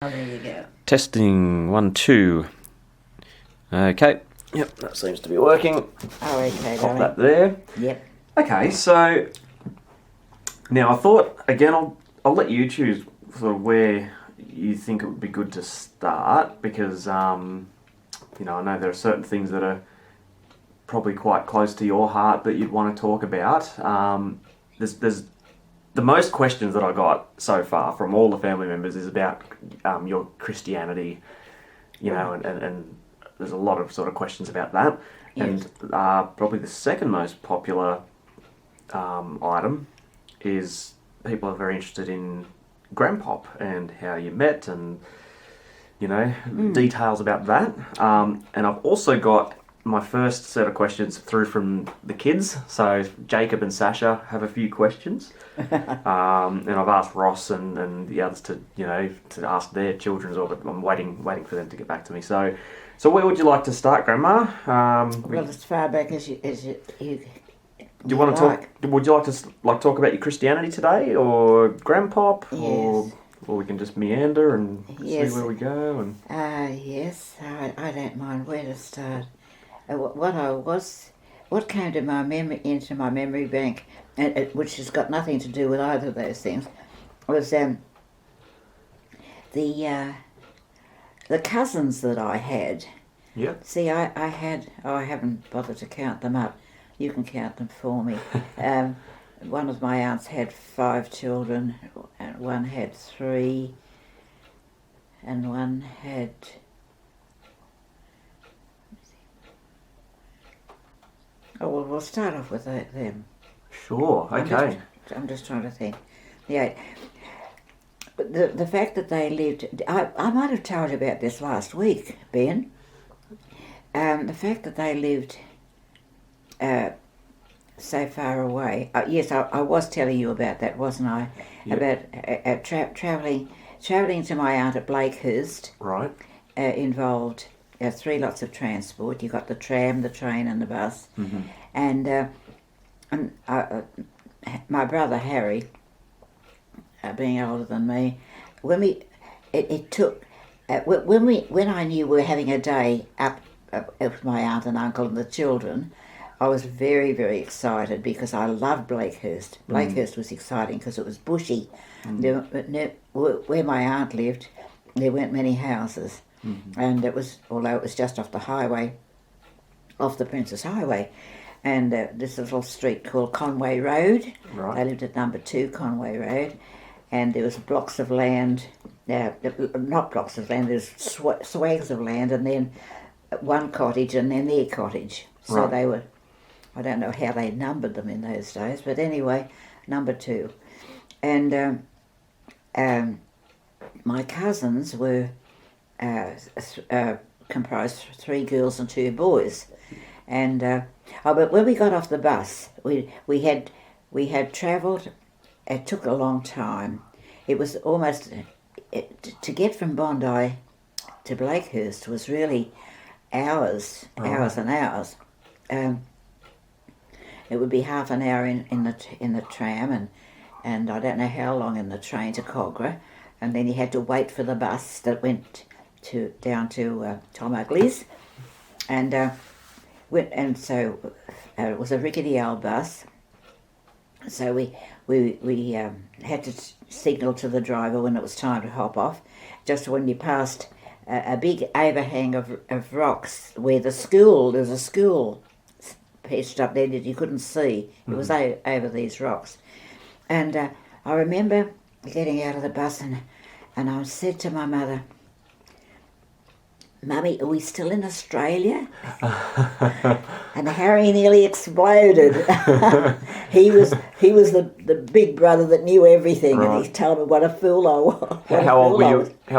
Oh, there you go. Testing 1, 2. Okay. Yep, that seems to be working. Oh, okay, Pop darling. that there. Yep. Okay, so now I thought again I'll let you choose sort of where you think it would be good to start because I know there are certain things that are probably quite close to your heart that you'd want to talk about. There's the most questions that I got so far from all the family members is about your Christianity, and there's a lot of sort of questions about that. Yes. And probably the second most popular item is people are very interested in Grandpop and how you met and, details about that. And I've also got my first set of questions through from the kids. So Jacob and Sasha have a few questions. And I've asked Ross and the others to ask their children as well, but I'm waiting for them to get back to me. So where would you like to start, Grandma? Well, as far back as you do you want to talk? Would you like to talk about your Christianity today, or Grandpop, Yes. or we can just meander and Yes. see where we go? And Yes, I don't mind where to start. What came to my into my memory bank, which has got nothing to do with either of those things, was the cousins that I had. yeah, See, I haven't bothered to count them up. You can count them for me. One of my aunts had 5 children, and one had 3, and one had... Oh, well, we'll start off with them. sure, okay, I'm just trying to think. Yeah. The fact that they lived... I might have told you about this last week, Ben. The fact that they lived so far away. Yes, I was telling you about that, wasn't I? Yep. About travelling to my aunt at Blakehurst. right, Involved 3 lots of transport. You got the tram, the train, and the bus. mm-hmm. And my brother Harry, being older than me, when I knew we were having a day up with my aunt and uncle and the children, I was very, very excited because I loved Blakehurst. Blakehurst was exciting because it was bushy. Where my aunt lived, there weren't many houses, and although it was just off the highway, off the Princess Highway, and this little street called Conway Road. Right. They lived at number 2 Conway Road, and there was blocks of land, not blocks of land, there's swags of land, and then one cottage and then their cottage. So right. They were, I don't know how they numbered them in those days, but anyway, number 2. And my cousins were comprised 3 girls and 2 boys. And but when we got off the bus, we had travelled. It took a long time. It was almost to get from Bondi to Blakehurst was really hours and hours. It would be half an hour in the tram, and I don't know how long in the train to Cogra, and then you had to wait for the bus that went down to Tom Ugley's, and so it was a rickety old bus. So we had to signal to the driver when it was time to hop off. Just when you passed a big overhang of rocks where there's a school pitched up there that you couldn't see. It was over these rocks. And I remember getting out of the bus and I said to my mother, "Mummy, are we still in Australia?" And Harry nearly exploded. He was the big brother that knew everything, right. And he told me what a fool I was. How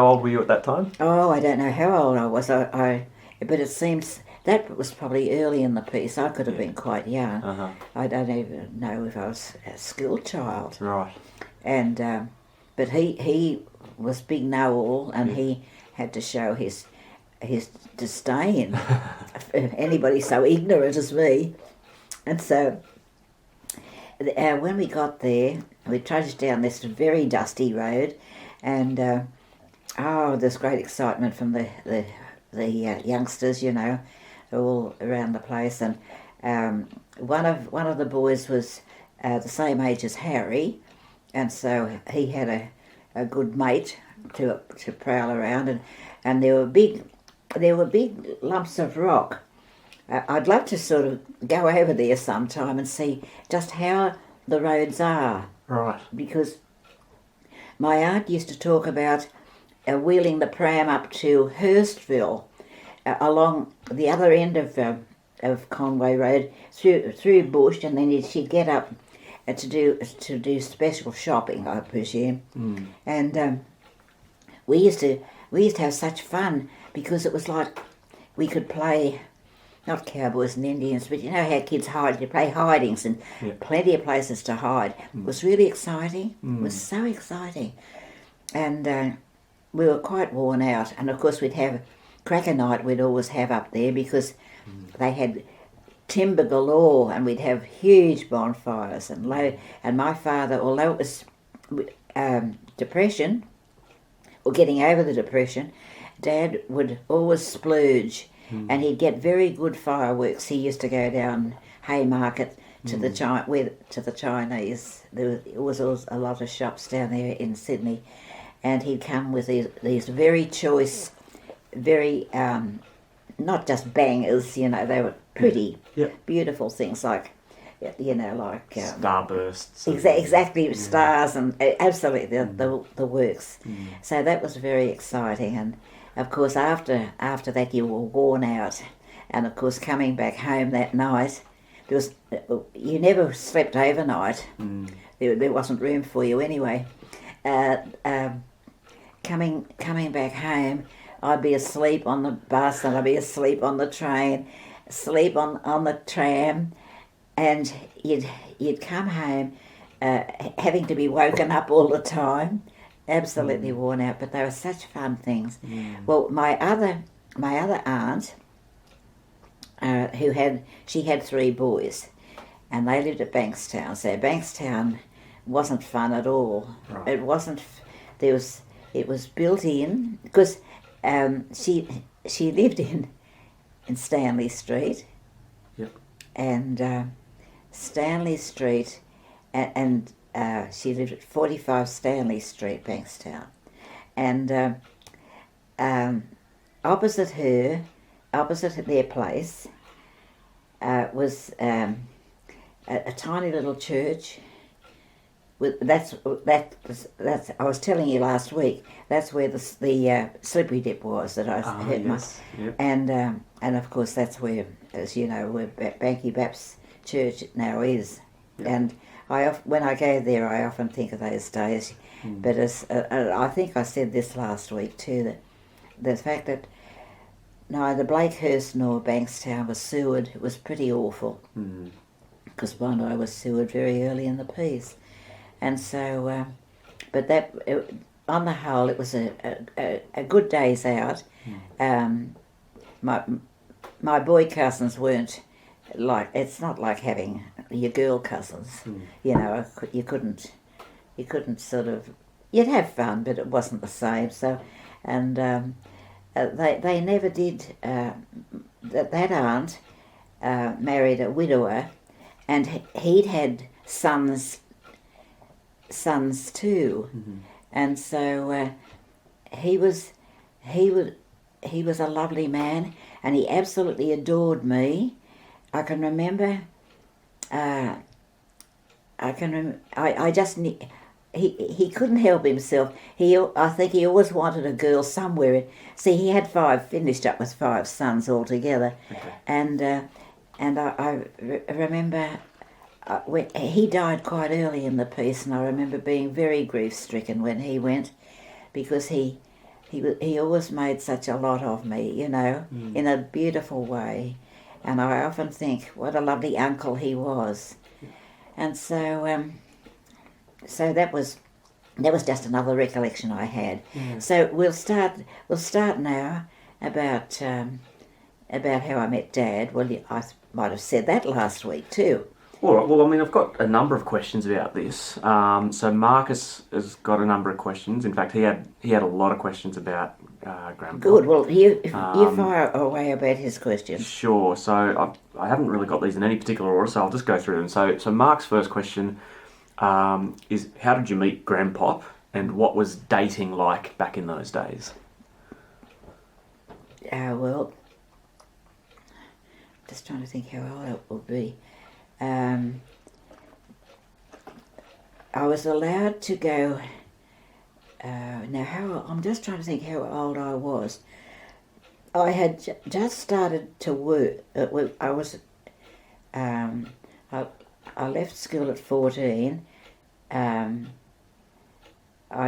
old were you at that time? Oh, I don't know how old I was. But it seems that was probably early in the piece. I could have been quite young. Uh-huh. I don't even know if I was a school child. Right. And but he was big know-all, and he had to show his disdain for anybody so ignorant as me. And so when we got there, we trudged down this very dusty road, and Oh, there's great excitement from the youngsters, you know, all around the place, and one of the boys was the same age as Harry, and so he had a good mate to prowl around, and there were big lumps of rock. I'd love to sort of go over there sometime and see just how the roads are, Right. because my aunt used to talk about wheeling the pram up to Hurstville along the other end of Conway Road through bush, and then she'd get up to do special shopping, I presume. And we used to have such fun because it was like we could play, not cowboys and Indians, but you know how kids hide, you play hidings, and plenty of places to hide. It was really exciting. It was so exciting. And we were quite worn out, and of course we'd have cracker night, we'd always have up there, because they had timber galore, and we'd have huge bonfires and my father, although it was depression, or getting over the depression, Dad would always splurge, and he'd get very good fireworks. He used to go down Haymarket to the Chinese. There was always a lot of shops down there in Sydney, and he'd come with these very choice, very not just bangers, you know, they were pretty, beautiful things like, you know, like starbursts. Exactly, stars and absolutely the works. So that was very exciting, and of course after that you were worn out, and of course coming back home that night, you never slept overnight. There wasn't room for you anyway. Coming back home, I'd be asleep on the bus, and I'd be asleep on the train, sleep on the tram, and you'd come home having to be woken up all the time, absolutely worn out. But they were such fun things. Well, my other aunt, she had 3 boys, and they lived at Bankstown. So Bankstown wasn't fun at all. Right. It wasn't. It was built in because she lived in Stanley Street. Yep. And Stanley Street, and she lived at 45 Stanley Street, Bankstown, and opposite their place was a tiny little church. That's I was telling you last week. That's where the slippery dip was that I hurt yes. and of course that's where, as you know, where Banky Bap's church now is. Yep. And when I go there, I often think of those days. But as I think I said this last week too, that the fact that neither Blakehurst nor Bankstown was sewered, it was pretty awful. Because Bondi was sewered very early in the piece. And so, but on the whole, it was a good day's out. My boy cousins weren't like, it's not like having your girl cousins. You know, you couldn't sort of, you'd have fun, but it wasn't the same. So, and they never did. That aunt married a widower, and he'd had sons too, and so he was a lovely man, and he absolutely adored me. I can remember. I just he couldn't help himself. I think he always wanted a girl somewhere. See, he had finished up with 5 sons altogether, and I remember. He died quite early in the piece, and I remember being very grief-stricken when he went, because he always made such a lot of me, you know, in a beautiful way, and I often think what a lovely uncle he was, and so that was just another recollection I had. So we'll start now about how I met Dad. Well, I might have said that last week too. All right. Well, I mean, I've got a number of questions about this. So Marcus has got a number of questions. In fact, he had a lot of questions about Graham. Good. Well, you Um, fire away about his questions. Sure. So I haven't really got these in any particular order, so I'll just go through them. So Mark's first question is, how did you meet Grandpop, and what was dating like back in those days? Well, just trying to think how old it will be. I was allowed to go. I'm just trying to think how old I was. I had just started to work. I was. I left school at 14. I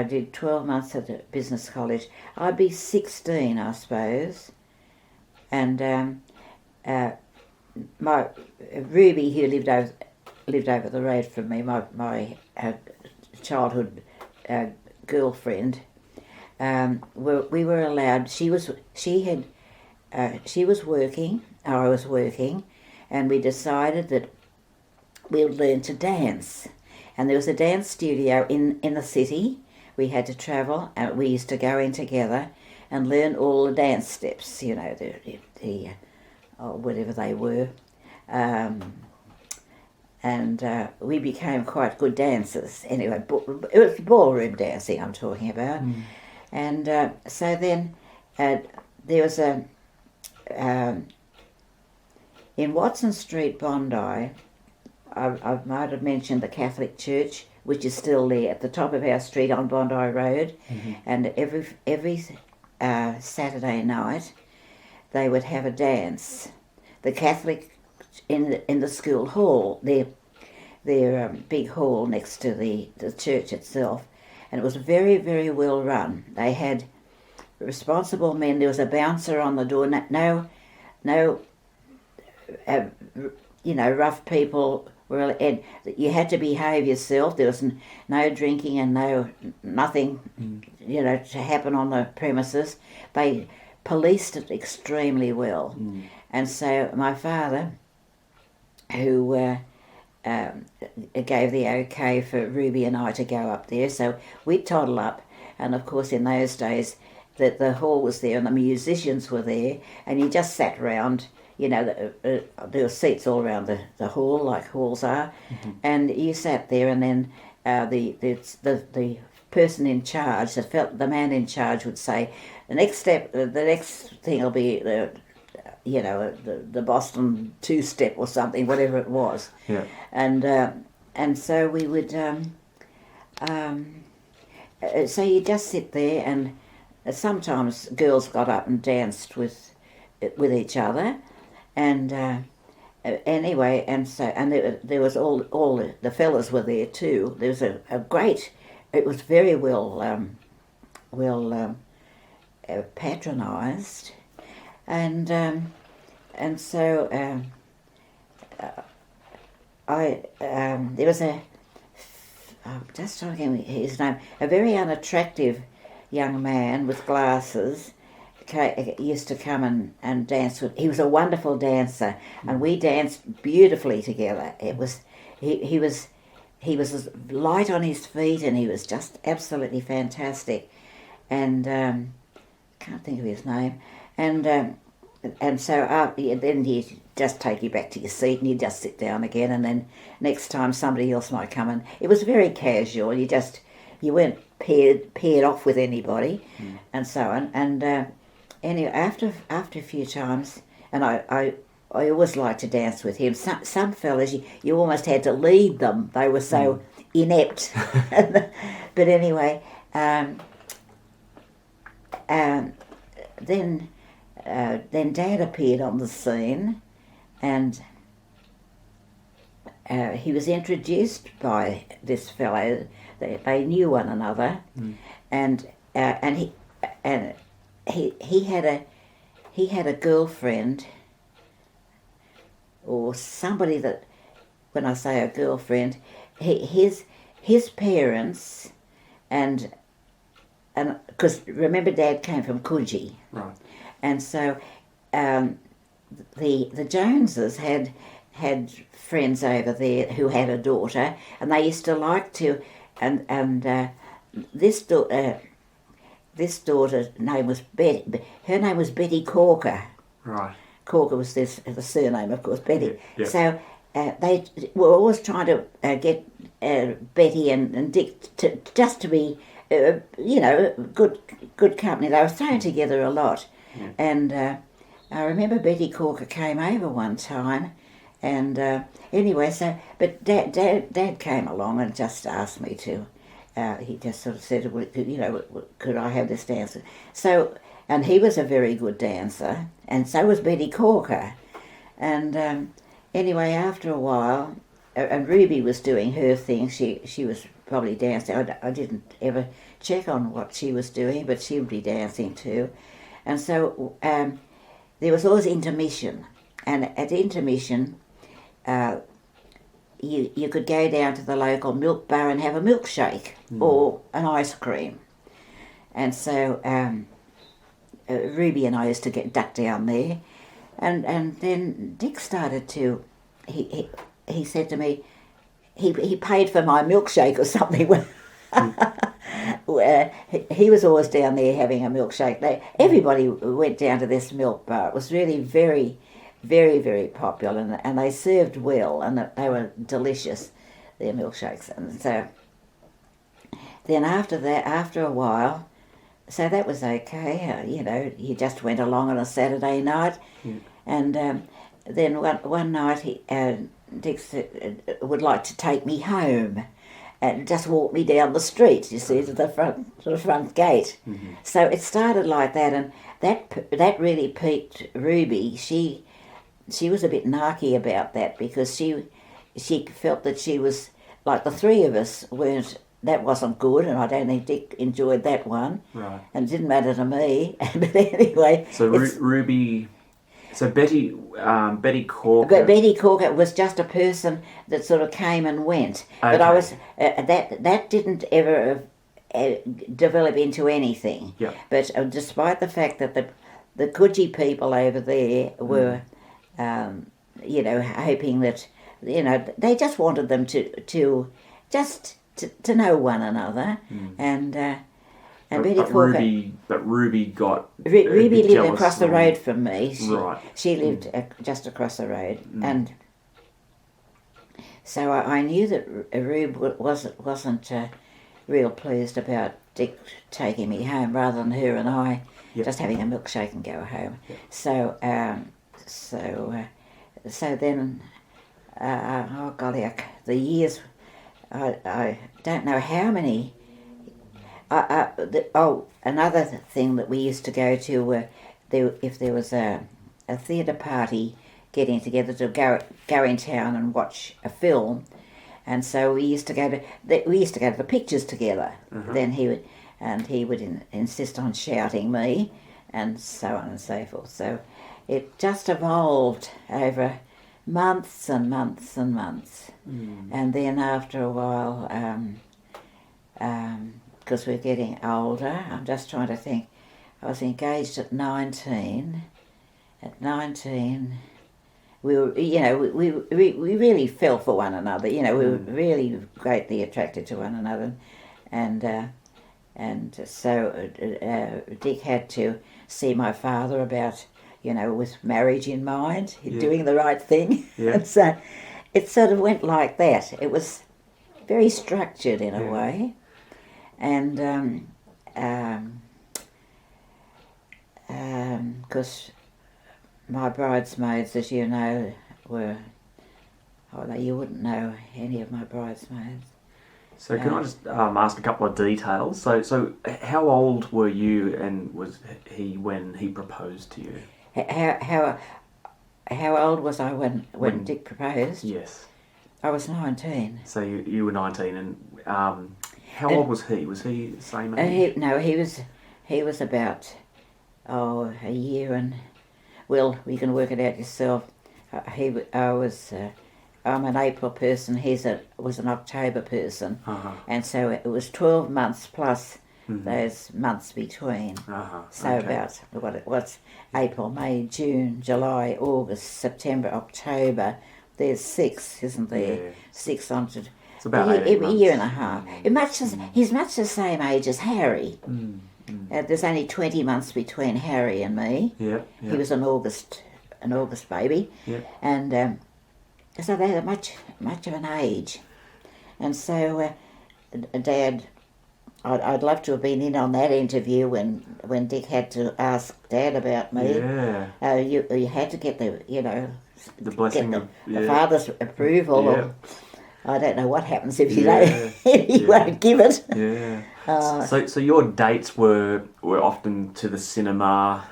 did 12 months at a business college. I'd be 16, I suppose. And my Ruby, who lived over the road from me, my childhood girlfriend, we were allowed. She was working. I was working, and we decided that we'd learn to dance. And there was a dance studio in the city. We had to travel, and we used to go in together and learn all the dance steps. You know, the whatever they were. And we became quite good dancers. Anyway, it was ballroom dancing I'm talking about. Mm. And so then there was in Watson Street, Bondi, I might have mentioned the Catholic Church, which is still there at the top of our street on Bondi Road. Mm-hmm. And every Saturday night they would have a dance. The Catholic in the school hall, their big hall next to the church itself, and it was very, very well run. They had responsible men. There was a bouncer on the door. No, rough people. And you had to behave yourself. There was no drinking and nothing, to happen on the premises. They policed it extremely well. Mm. And so my father, who gave the okay for Ruby and I to go up there, so we'd toddle up. And of course in those days the hall was there and the musicians were there, and you just sat round. There were seats all around the hall, like halls are, mm-hmm. And you sat there, and then the person in charge, the man in charge would say, the next thing will be the Boston two-step or something, whatever it was. Yeah. And so we would, so you just sit there, and sometimes girls got up and danced with each other. And anyway, and there was all the fellas were there too. There was a great. It was very well patronised, and so there was I'm just trying to get his name. A very unattractive young man with glasses. Used to come and dance with. He was a wonderful dancer, and we danced beautifully together. It was he was light on his feet, and he was just absolutely fantastic. And can't think of his name. And so then he'd just take you back to your seat, and you just sit down again. And then next time somebody else might come, and it was very casual. You weren't paired off with anybody, and so on. And anyway, after a few times, and I always liked to dance with him. Some fellas, you almost had to lead them. They were so inept. But anyway, then Dad appeared on the scene, and he was introduced by this fellow. They knew one another, and he had a girlfriend, or somebody that, when I say a girlfriend, his parents, and because remember Dad came from Coogee, right, and so the Joneses had had friends over there who had a daughter, and they used to like to, and this daughter's name was Betty. Her name was Betty Corker. Right. Corker was the surname, of course, Betty. Yeah. So they were always trying to get Betty and Dick to be, good company. They were thrown together a lot, and I remember Betty Corker came over one time, and anyway, but Dad came along and just asked me to. He just sort of said, well, could I have this dancer? So, and he was a very good dancer, and so was Betty Corker. And anyway, after a while, and Ruby was doing her thing. She was probably dancing. I didn't ever check on what she was doing, but she would be dancing too. And so there was always intermission, and at intermission, you could go down to the local milk bar and have a milkshake or an ice cream. And so Ruby and I used to get ducked down there, and then Dick started to. He said to me, he paid for my milkshake or something. He was always down there having a milkshake. Everybody went down to this milk bar. It was really very, very, very popular, and they served well, and they were delicious, their milkshakes. And so then after a while, so that was okay. He just went along on a Saturday night, and then one night Dick would like to take me home and just walk me down the street, you see, to the front gate. Mm-hmm. So it started like that, and that really piqued Ruby. She was a bit narky about that, because she felt that she was, like the three of us that wasn't good, and I don't think Dick enjoyed that one. Right. And it didn't matter to me. But anyway. So Ruby. So Betty Corker. But Betty Corker was just a person that sort of came and went. Okay. But I was that didn't ever develop into anything. Yeah. But despite the fact that the Coogee people over there were, hoping that, they just wanted them to know one another, and Betty Corker. Ruby got. Ruby lived across the road from me. She lived just across the road, and so I knew that Rube wasn't real pleased about Dick taking me home, rather than her and I just having a milkshake and go home. Yep. So then, oh golly, the years. I don't know how many. Another thing that we used to go to, if there was a theatre party getting together to go in town and watch a film, and so we used to go to the pictures together. Uh-huh. Then he would insist on shouting me, and so on and so forth. So it just evolved over months and months and months, and then after a while. Because we're getting older. I'm just trying to think. I was engaged at 19. At 19, we were, we really fell for one another. We were really greatly attracted to one another, and so Dick had to see my father about, with marriage in mind, doing the right thing. Yeah. And so it sort of went like that. It was very structured in a way. And because my bridesmaids, as you know, were, you wouldn't know any of my bridesmaids. So can I just ask a couple of details? So how old were you, and was he when he proposed to you? How old was I when Dick proposed? Yes. I was 19. So you were 19, and how old was he? Was he the same age? He was about a year, and well, you can work it out yourself. I'm an April person. He was an October person, and so it was 12 months plus those months between. So about what's April, May, June, July, August, September, October, there's 6, isn't there? Yeah. 6 on to It's about 18 a year and a months. half. He's much the same age as Harry. Mm. There's only 20 months between Harry and me. Yeah. He was an August baby, Yeah. and so they're much of an age. And so, Dad, I'd love to have been in on that interview when Dick had to ask Dad about me. Yeah. You had to get the The blessing get of the father's approval. Yeah. Or, I don't know what happens if you Yeah. don't. If you won't give it. Yeah. So your dates were often to the cinema.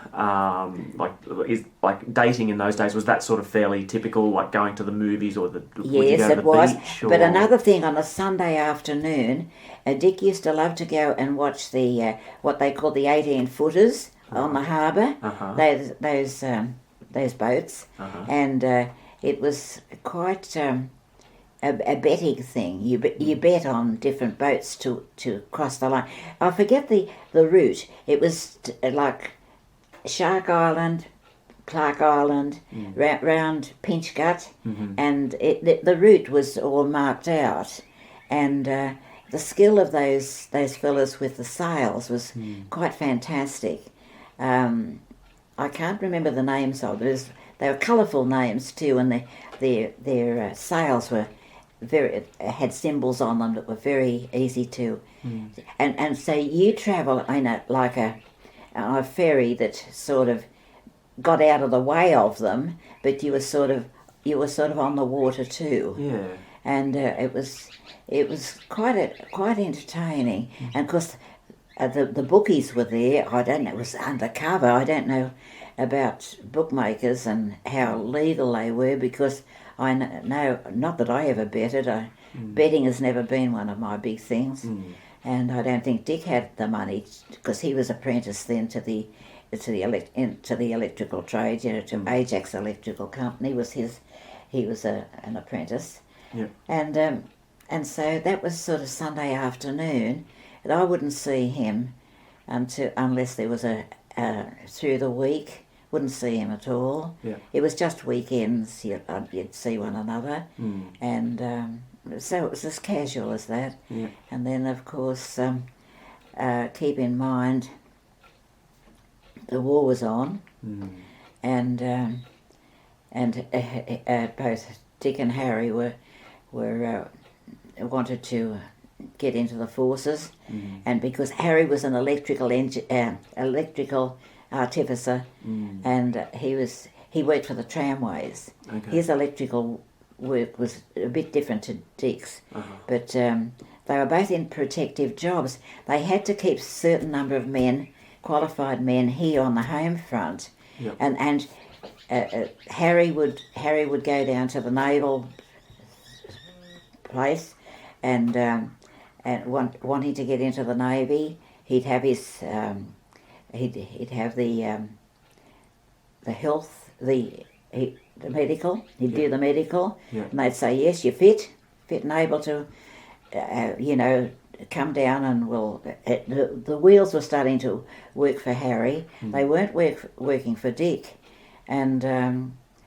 Like dating in those days, was that sort of fairly typical? Like going to the movies or would you Yes, go to it the was. beach? Or... But another thing, on a Sunday afternoon, Dick used to love to go and watch the what they call the 18-footers on the harbour. Those boats, and it was quite a betting thing. You bet on different boats to cross the line. I forget the route. It was like Shark Island, Clark Island, round Pinch Gut, and the route was all marked out, and the skill of those fellas with the sails was quite fantastic. I can't remember the names of it. They were colourful names too, and their sails were had symbols on them that were very easy to, and so you travel in a ferry that sort of got out of the way of them, but you were sort of on the water too. Yeah. And it was quite entertaining. And of course, the bookies were there. I don't know, it was undercover. I don't know about bookmakers and how legal they were, because I know, not that I ever betted. Betting has never been one of my big things. And I don't think Dick had the money, because he was apprenticed then to the electrical trade, to Ajax Electrical Company he was an apprentice. Yeah. And so that was sort of Sunday afternoon, and I wouldn't see him unless there was a through the week. Wouldn't see him at all. Yeah. It was just weekends you'd see one another, and so it was as casual as that. Yeah. And then, of course, keep in mind the war was on, and both Dick and Harry were wanted to get into the forces, and because Harry was an electrical artificer, and he worked for the tramways. Okay. His electrical work was a bit different to Dick's, but they were both in protective jobs. They had to keep a certain number of men, qualified men, here on the home front, Yep. and Harry would go down to the naval place, and wanting to get into the Navy, he'd have his he'd have the health, the medical. He'd do the medical, and they'd say, yes, you're fit and able to, come down, and the wheels were starting to work for Harry. They weren't working for Dick, and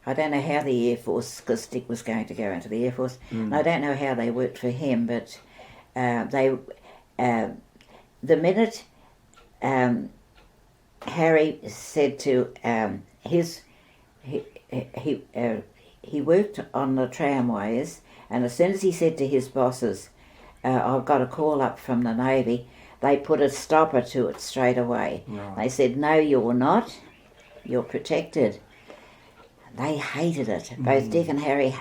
I don't know how the Air Force, because Dick was going to go into the Air Force, and I don't know how they worked for him, but the minute Harry said to he worked on the tramways, and as soon as he said to his bosses, I've got a call up from the Navy, they put a stopper to it straight away. Right. They said, no, you're not. You're protected. They hated it. Both Dick and Harry.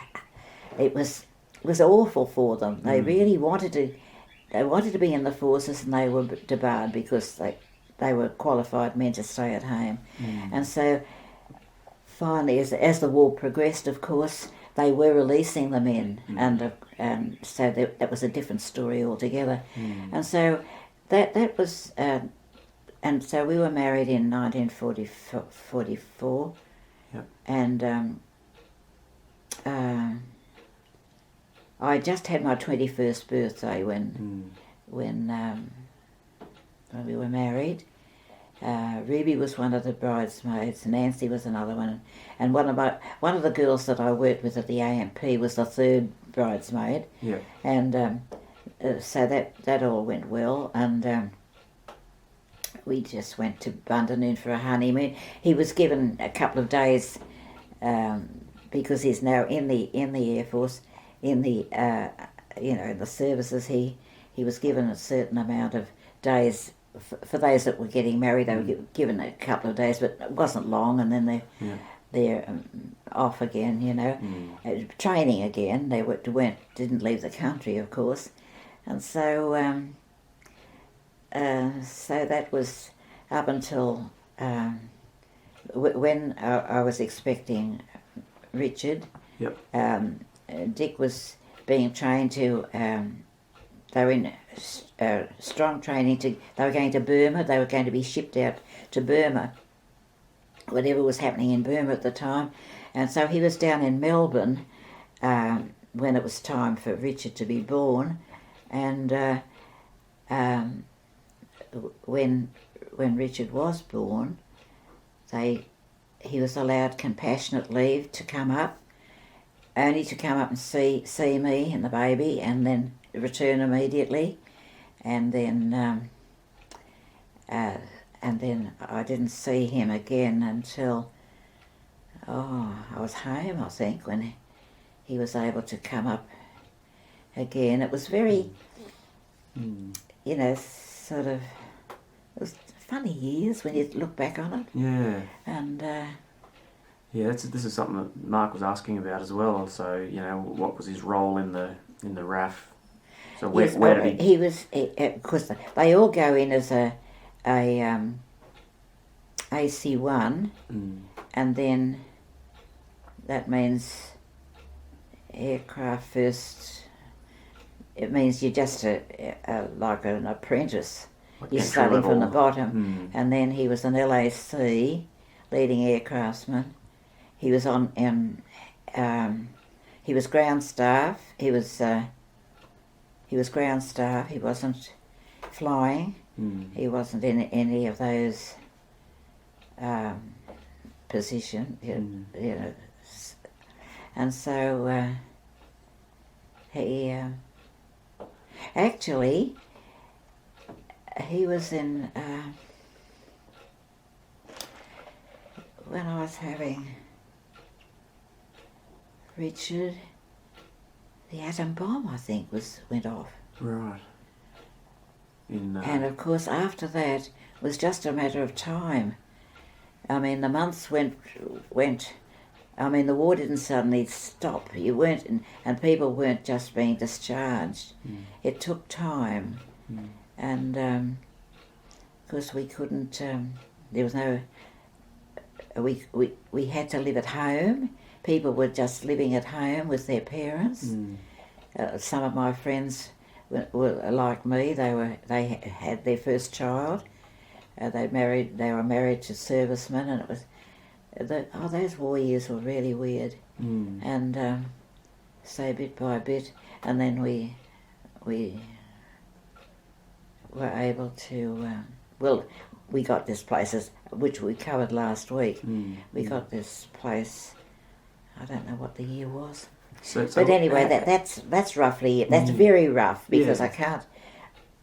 It was awful for them. They really wanted to be in the forces, and they were debarred because they were qualified men to stay at home. And so finally, as the war progressed, of course, they were releasing the men, and so that was a different story altogether. And so that was, and so we were married in 1944, and I just had my 21st birthday when we were married, Ruby was one of the bridesmaids. Nancy was another one, and one of the girls that I worked with at the AMP was the third bridesmaid. Yeah. And so that all went well, and we just went to Bundanon for a honeymoon. He was given a couple of days because he's now in the Air Force, in the in the services. He was given a certain amount of days for those that were getting married. They were given a couple of days, but it wasn't long, and then they're off again. Training again. They didn't leave the country, of course, and so so that was up until when I was expecting Richard. Yep. Dick was being trained to. They were in strong training they were going to Burma. They were going to be shipped out to Burma, whatever was happening in Burma at the time. And so he was down in Melbourne when it was time for Richard to be born. And when Richard was born, he was allowed compassionate leave to come up, only to come up and see me and the baby, and then return immediately. And then I didn't see him again until I was home, I think, when he was able to come up again. It was very, sort of, it was funny years when you look back on it. Yeah. And this is something that Mark was asking about as well. So what was his role in the RAF? So where did he? He was, because they all go in as a AC1, and then that means aircraft first. It means you're just like an apprentice. Like you're starting from the bottom, and then he was an LAC, leading aircraftsman. He was he was ground staff. He was ground staff. He wasn't flying. He wasn't in any of those positions, and so he actually he was in when I was having Richard. The atom bomb, I think, went off. Right. And of course, after that, was just a matter of time. I mean, the months went. I mean, the war didn't suddenly stop. You weren't, and people weren't just being discharged. It took time, and of course we couldn't. There was no. We had to live at home. People were just living at home with their parents. Some of my friends were like me. They had their first child. They were married to servicemen, and it was those war years were really weird. And so bit by bit, and then we were able to. We got this place, which we covered last week. We got this place. I don't know what the year was, but anyway, that's roughly it. That's very rough because I can't.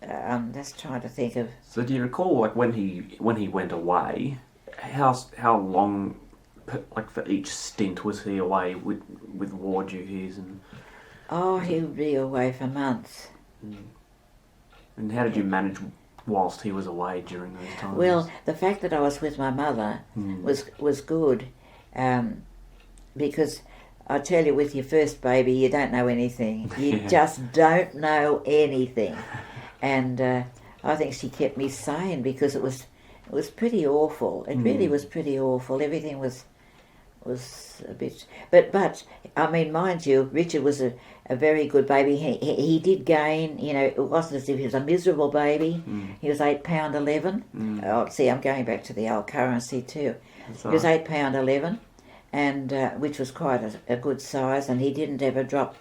I'm just trying to think of. So do you recall, like when he went away, how long, like for each stint, was he away with war duties and? Oh, he would be away for months. And how did you manage whilst he was away during those times? Well, the fact that I was with my mother was good. Because I tell you, with your first baby, you don't know anything. You just don't know anything. And I think she kept me sane because it was pretty awful. It really was pretty awful. Everything was a bit... But I mean, mind you, Richard was a very good baby. He did gain, it wasn't as if he was a miserable baby. He was £8.11. Oh, see, I'm going back to the old currency too. He was £8.11. And which was quite a good size, and he didn't ever drop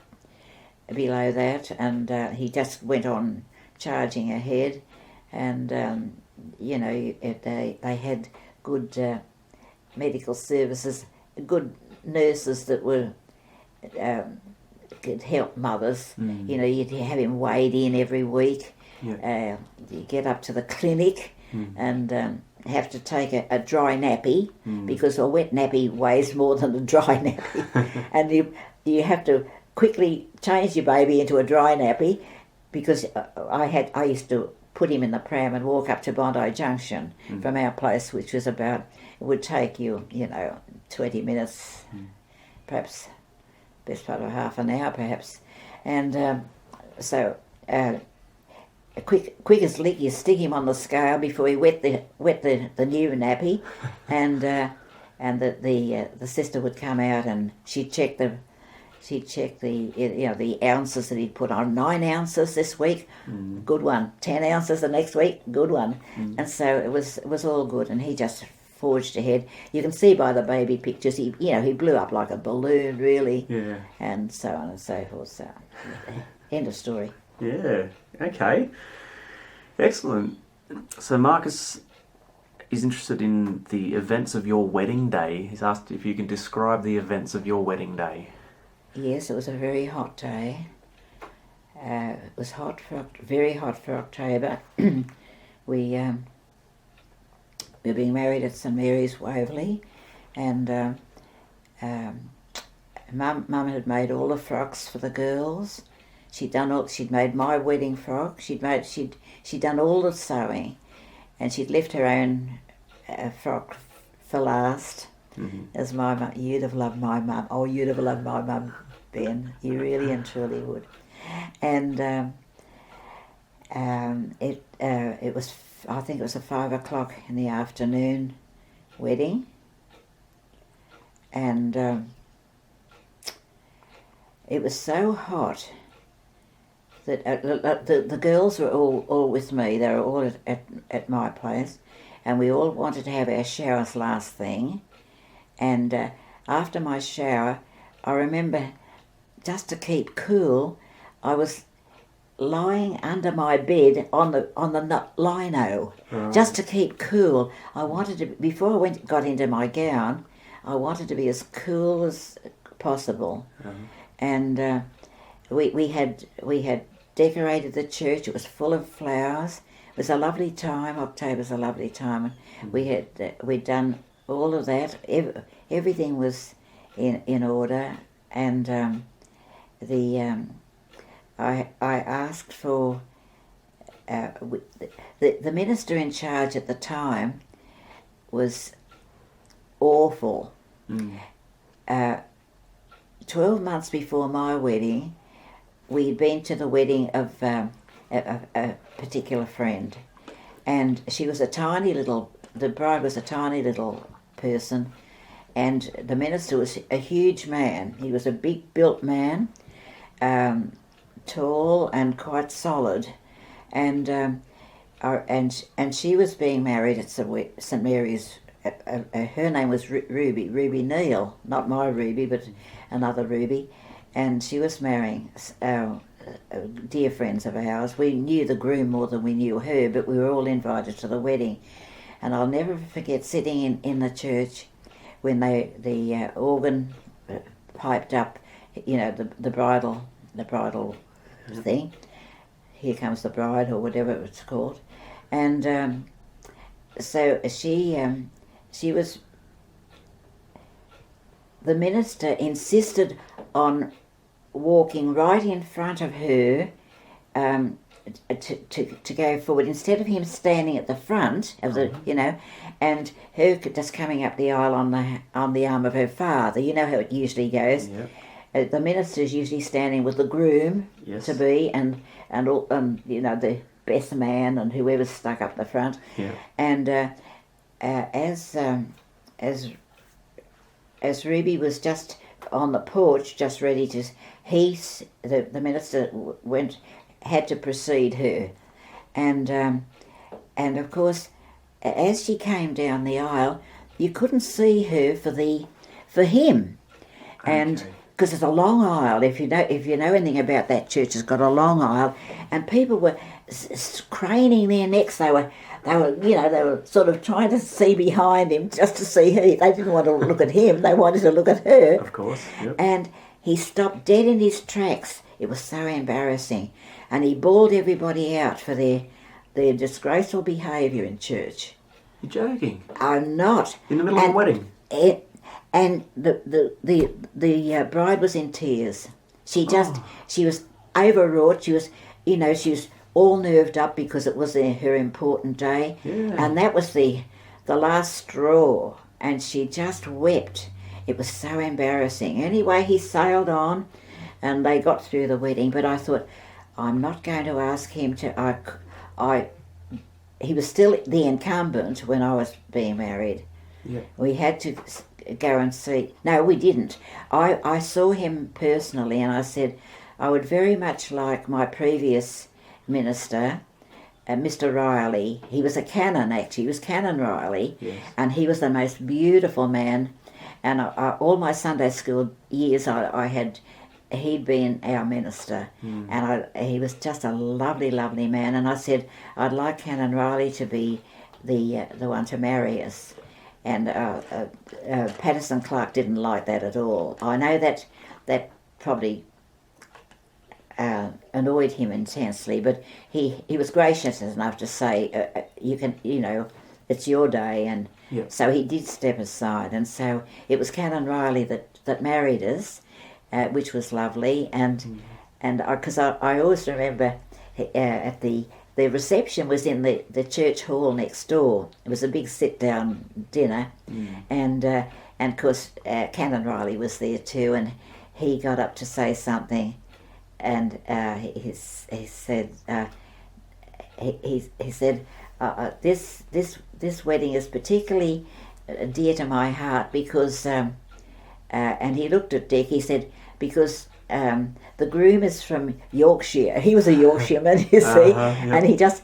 below that, and he just went on charging ahead, and you know, they had good medical services, good nurses that were could help mothers. You know, you'd have him weighed in every week. Yeah. You get up to the clinic and have to take a dry nappy because a wet nappy weighs more than a dry nappy, and you have to quickly change your baby into a dry nappy because I used to put him in the pram and walk up to Bondi Junction from our place, which was about, it would take you, 20 minutes, perhaps best part of half an hour perhaps, and so quick as lick, you stick him on the scale before he wet the new nappy, and the sister would come out and she'd check the the ounces that he'd put on. 9 ounces this week, good one. 10 ounces the next week, good one. And so it was all good, and he just forged ahead. You can see by the baby pictures, he blew up like a balloon, really. Yeah. And so on and so forth. So, end of story. Yeah. Okay. Excellent. So Marcus is interested in the events of your wedding day. He's asked if you can describe the events of your wedding day. Yes, it was a very hot day. It was very hot for October. We were being married at St Mary's, Waverley, and Mum had made all the frocks for the girls. She'd made my wedding frock. She'd done all the sewing, and she'd left her own frock for last. As my mum, you'd have loved my mum. Oh, you'd have loved my mum, Ben. You really and truly would. And it was, I think it was a 5 o'clock in the afternoon wedding, and it was so hot that the girls were all with me. They were all at my place, and we all wanted to have our showers last thing. And after my shower, I remember, just to keep cool, I was lying under my bed on the lino, just to keep cool. I wanted to, before I got into my gown, I wanted to be as cool as possible. And we had decorated the church. It was full of flowers. It was a lovely time. October's a lovely time. We'd done all of that. Everything was in order, and I asked for the minister in charge at the time was awful. 12 months before my wedding, we'd been to the wedding of a particular friend, and she was the bride was a tiny little person, and the minister was a huge man. He was a big built man, tall and quite solid, and she was being married at St Mary's. Her name was Ruby Neal, not my Ruby, but another Ruby, and she was marrying dear friends of ours. We knew the groom more than we knew her, but we were all invited to the wedding. And I'll never forget sitting in the church when the organ piped up, the bridal thing. Here comes the bride, or whatever it's called, and so she was. The minister insisted on walking right in front of her to go forward, instead of him standing at the front of the, and her just coming up the aisle on the arm of her father. You know how it usually goes. Yep. The minister's usually standing with the groom to be, and the best man and whoever's stuck up the front. Yeah. And as Ruby was just on the porch, just ready to, the minister had to precede her, and of course, as she came down the aisle, you couldn't see her for him, and because it's a long aisle. If you know anything about that church, it's got a long aisle, and people were craning their necks. They were, they were sort of trying to see behind him just to see her. They didn't want to look at him. They wanted to look at her. Of course. Yep. And he stopped dead in his tracks. It was so embarrassing. And he bawled everybody out for their disgraceful behaviour in church. You're joking. I'm not. In the middle of a wedding. And the bride was in tears. She was overwrought. She was all nerved up because it was her important day. Yeah. And that was the last straw. And she just wept. It was so embarrassing. Anyway, he sailed on and they got through the wedding. But I thought, I'm not going to ask him to... He was still the incumbent when I was being married. Yeah. We had to go and see... No, we didn't. I saw him personally and I said, I would very much like my previous minister, Mr. Riley. He was a canon, actually. He was Canon Riley. Yes. And he was the most beautiful man. And all my Sunday school years, he'd been our minister. And he was just a lovely, lovely man. And I said, I'd like Canon Riley to be the one to marry us. And Patterson Clark didn't like that at all. I know that probably annoyed him intensely, but he was gracious enough to say, it's your day, and Yep. so he did step aside. And so it was Canon Riley that married us, which was lovely. And because I always remember at the reception was in the church hall next door. It was a big sit-down dinner, and of course Canon Riley was there too, and he got up to say something, and he said this wedding is particularly dear to my heart because and he looked at Dick. He said because the groom is from Yorkshire. He was a Yorkshireman, you see, Yep. and he just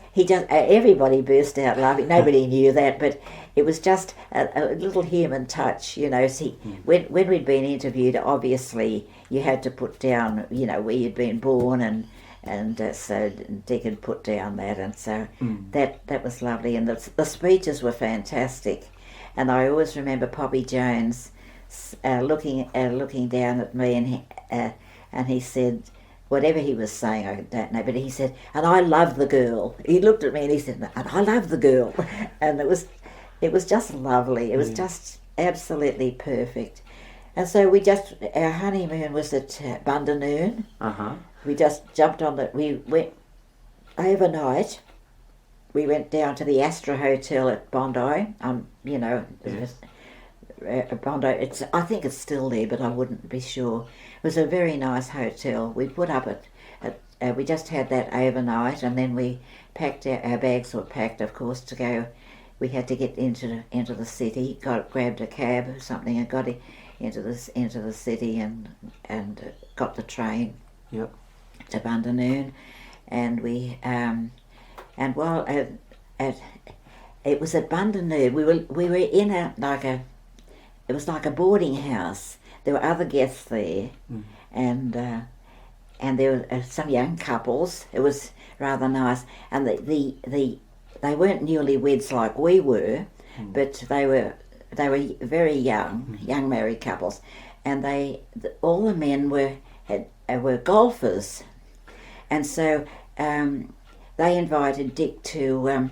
everybody burst out laughing. Nobody knew that, but it was just a little human touch, See, when we'd been interviewed, obviously you had to put down, where you'd been born, and so Dick had put down that, and so that was lovely, and the speeches were fantastic, and I always remember Poppy Jones looking down at me, and he said, whatever he was saying, I don't know, but he said, and I love the girl. He looked at me and he said, and I love the girl. And it was just lovely. It was just absolutely perfect. And so our honeymoon was at Bundanoon. Uh-huh. We just jumped on we went overnight. We went down to the Astra Hotel at Bondi. Yes. Bondi. I think it's still there, but I wouldn't be sure. It was a very nice hotel. We put up we just had that overnight, and then we packed our bags were packed, of course, to go. We had to get into the city. Grabbed a cab or something and got into the city and got the train. Yep. To Bundanoon, and we and while it was at Bundanoon, we were in it was like a boarding house. There were other guests there, and there were some young couples. It was rather nice, and they weren't newlyweds like we were, but they were very young married couples, and all the men were golfers, and so they invited Dick to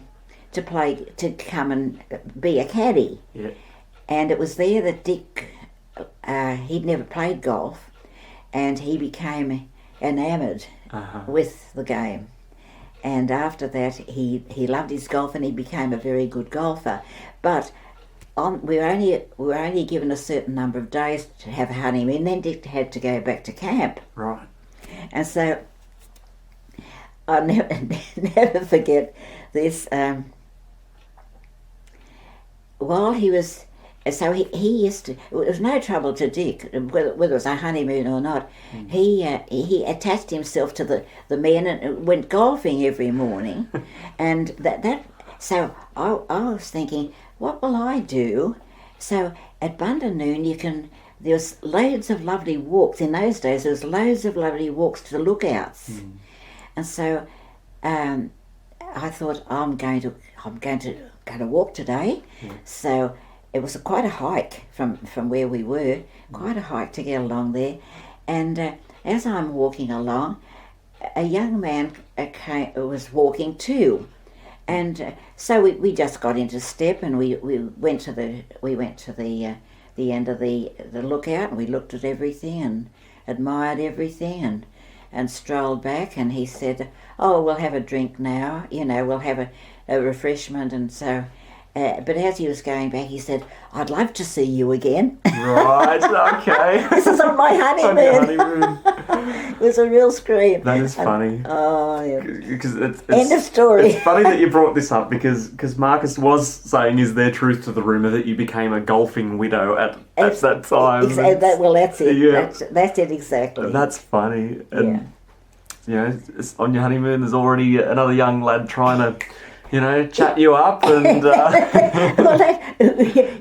come and be a caddy. Yeah. And it was there that Dick, he'd never played golf, and he became enamoured with the game. And after that, he loved his golf, and he became a very good golfer. But we were only given a certain number of days to have a honeymoon. Then Dick had to go back to camp. Right. And so I'll never forget this. While he was, so he used to. It was no trouble to Dick whether it was a honeymoon or not. He attached himself to the men and went golfing every morning, and that. So I was thinking, what will I do? So at Bundanoon there's loads of lovely walks. In those days there was loads of lovely walks to the lookouts. And so I thought I'm going to walk today. So it was quite a hike from where we were, quite a hike to get along there. And as I'm walking along, a young man was walking too. And so we just got into step, and we went to the end of the lookout, and we looked at everything and admired everything, and strolled back. And he said, "Oh, we'll have a drink now. We'll have a refreshment." And so, but as he was going back, he said, "I'd love to see you again." Right. Okay. This is on my honeymoon. On your honeymoon. It was a real scream. That is funny. Oh, yeah. Because it's End of story. It's funny that you brought this up because Marcus was saying, "Is there truth to the rumor that you became a golfing widow at that time?" That's it. Yeah. That's it exactly. That's funny. And it's on your honeymoon, there's already another young lad trying to, chat you up, and Well,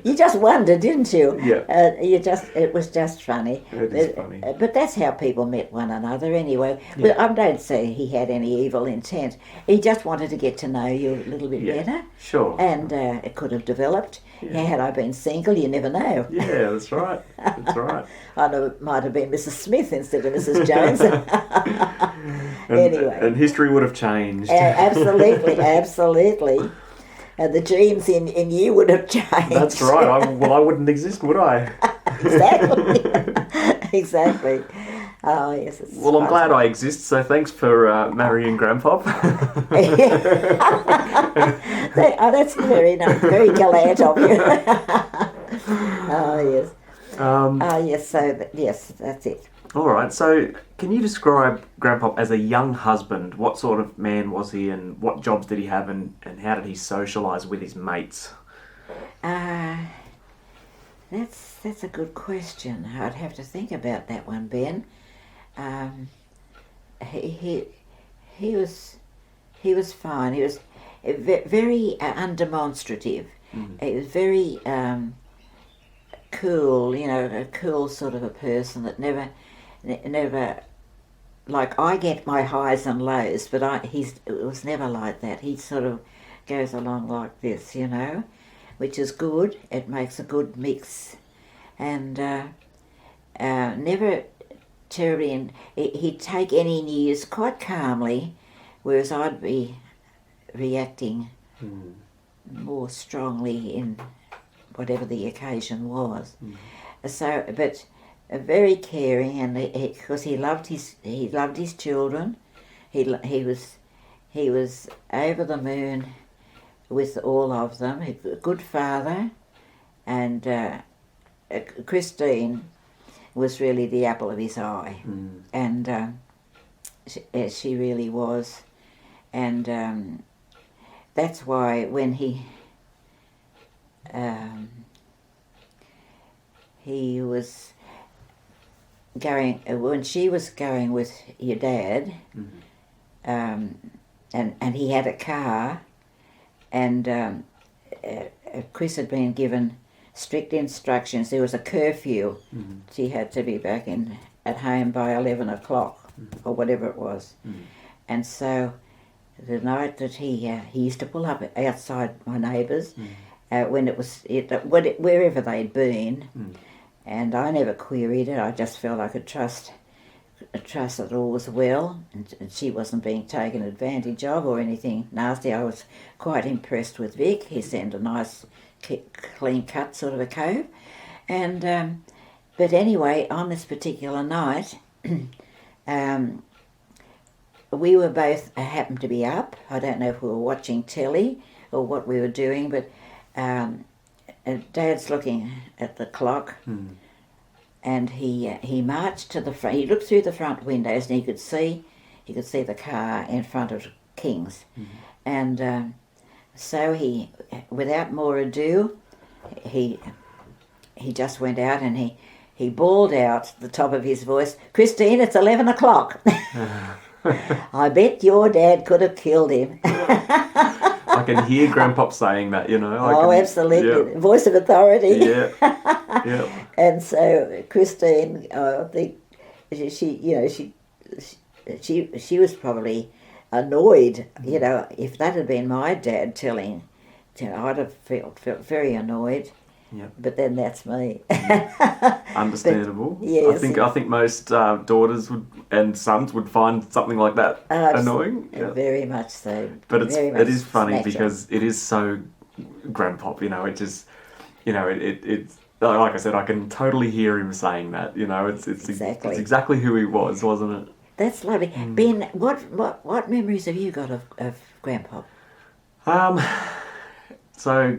you just wondered, didn't you? Yeah. It was just funny. It is funny. But that's how people met one another anyway. Yeah. But I don't say he had any evil intent. He just wanted to get to know you a little bit better. Sure. And it could have developed. Yeah. Had I been single, you never know. Yeah, that's right. That's right. I know it might have been Mrs. Smith instead of Mrs. Jones. Anyway. And history would have changed. Absolutely, absolutely. The genes in you would have changed. That's right. I wouldn't exist, would I? Exactly. Exactly. Oh, yes. Well, I'm glad I exist, so thanks for marrying Grandpop. That's very nice, very gallant of you. Oh, yes. Yes, that's it. All right, so can you describe Grandpop as a young husband? What sort of man was he, and what jobs did he have, and how did he socialise with his mates? That's a good question. I'd have to think about that one, Ben. He was fine. He was very undemonstrative. Mm. He was very cool. A cool sort of a person that never. Like I get my highs and lows, but it was never like that. He sort of goes along like this, which is good. It makes a good mix, and never terribly. And he'd take any news quite calmly, whereas I'd be reacting more strongly in whatever the occasion was. So, but. Very caring, and because he loved his children, he was over the moon with all of them. A good father, and Christine was really the apple of his eye, and she really was, and that's why when he was going, when she was going with your dad, and he had a car, and Chris had been given strict instructions. There was a curfew. She had to be back at home by 11 o'clock or whatever it was. And so the night that he used to pull up outside my neighbours when it was wherever they'd been. And I never queried it. I just felt I could trust that all was well, and she wasn't being taken advantage of or anything nasty. I was quite impressed with Vic. He seemed a nice, clean-cut sort of a cove. And but anyway, on this particular night, we were both happened to be up. I don't know if we were watching telly or what we were doing, but. Dad's looking at the clock, and he marched to the front. He looked through the front windows, and he could see the car in front of King's, and so he, without more ado, he just went out and he bawled out at the top of his voice, "Christine, it's 11 o'clock." I bet your dad could have killed him. I can hear Grandpop saying that, Absolutely. Yeah. Voice of authority. Yeah. Yeah. And so Christine, I think she was probably annoyed. You know, if that had been my dad telling, I'd have felt very annoyed. Yep. But then that's me. Understandable. But, yes, I think most daughters and sons would find something like that annoying. Yeah. Very much so. But it is funny snatcher. because it is so grandpop. You know, it just, you know, it's like I said, I can totally hear him saying that. You know, it's exactly who he was, wasn't it? That's lovely. Ben, what memories have you got of Grandpop? So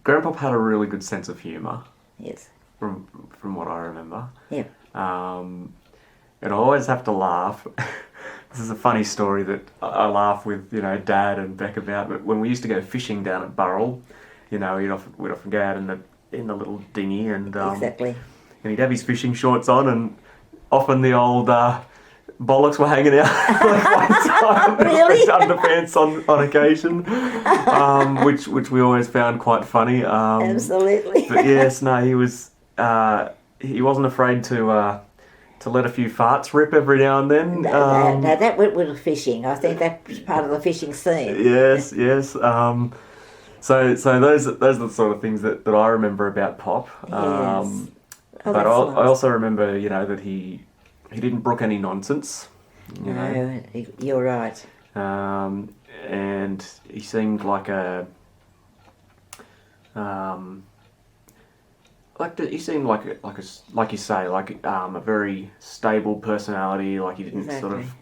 Grandpop had a really good sense of humour. Yes. From what I remember. Yeah. And I always have to laugh. This is a funny story that I laugh with, you know, Dad and Beck about. But when we used to go fishing down at Burrell, you know, we'd often go out in the little dinghy and exactly. And he'd have his fishing shorts on, and often the old bollocks were hanging out like one side Really? underpants on occasion, which we always found quite funny. Absolutely. But yes, no, he wasn't afraid to let a few farts rip every now and then. No, that went with fishing. I think that's part of the fishing scene. Yes. So those are the sort of things that I remember about Pop. Yes. But I also remember, you know, that he didn't brook any nonsense. You know? You're right. And he seemed like he seemed like you say, a very stable personality. Like he didn't sort of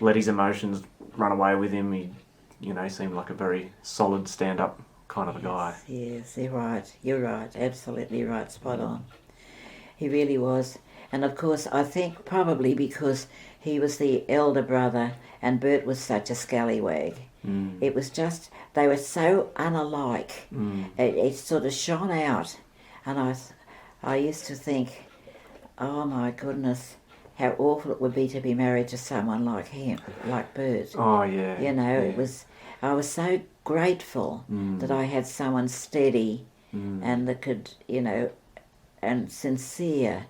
let his emotions run away with him. He, you know, seemed like a very solid stand-up kind of a guy. Yes, you're right, absolutely right, spot on. He really was. And of course, I think probably because he was the elder brother and Bert was such a scallywag. It was just, they were so unalike. It sort of shone out. And I used to think, oh my goodness, how awful it would be to be married to someone like him, like Bert. Oh, yeah. You know, yeah. I was so grateful that I had someone steady and that could, you know, and sincere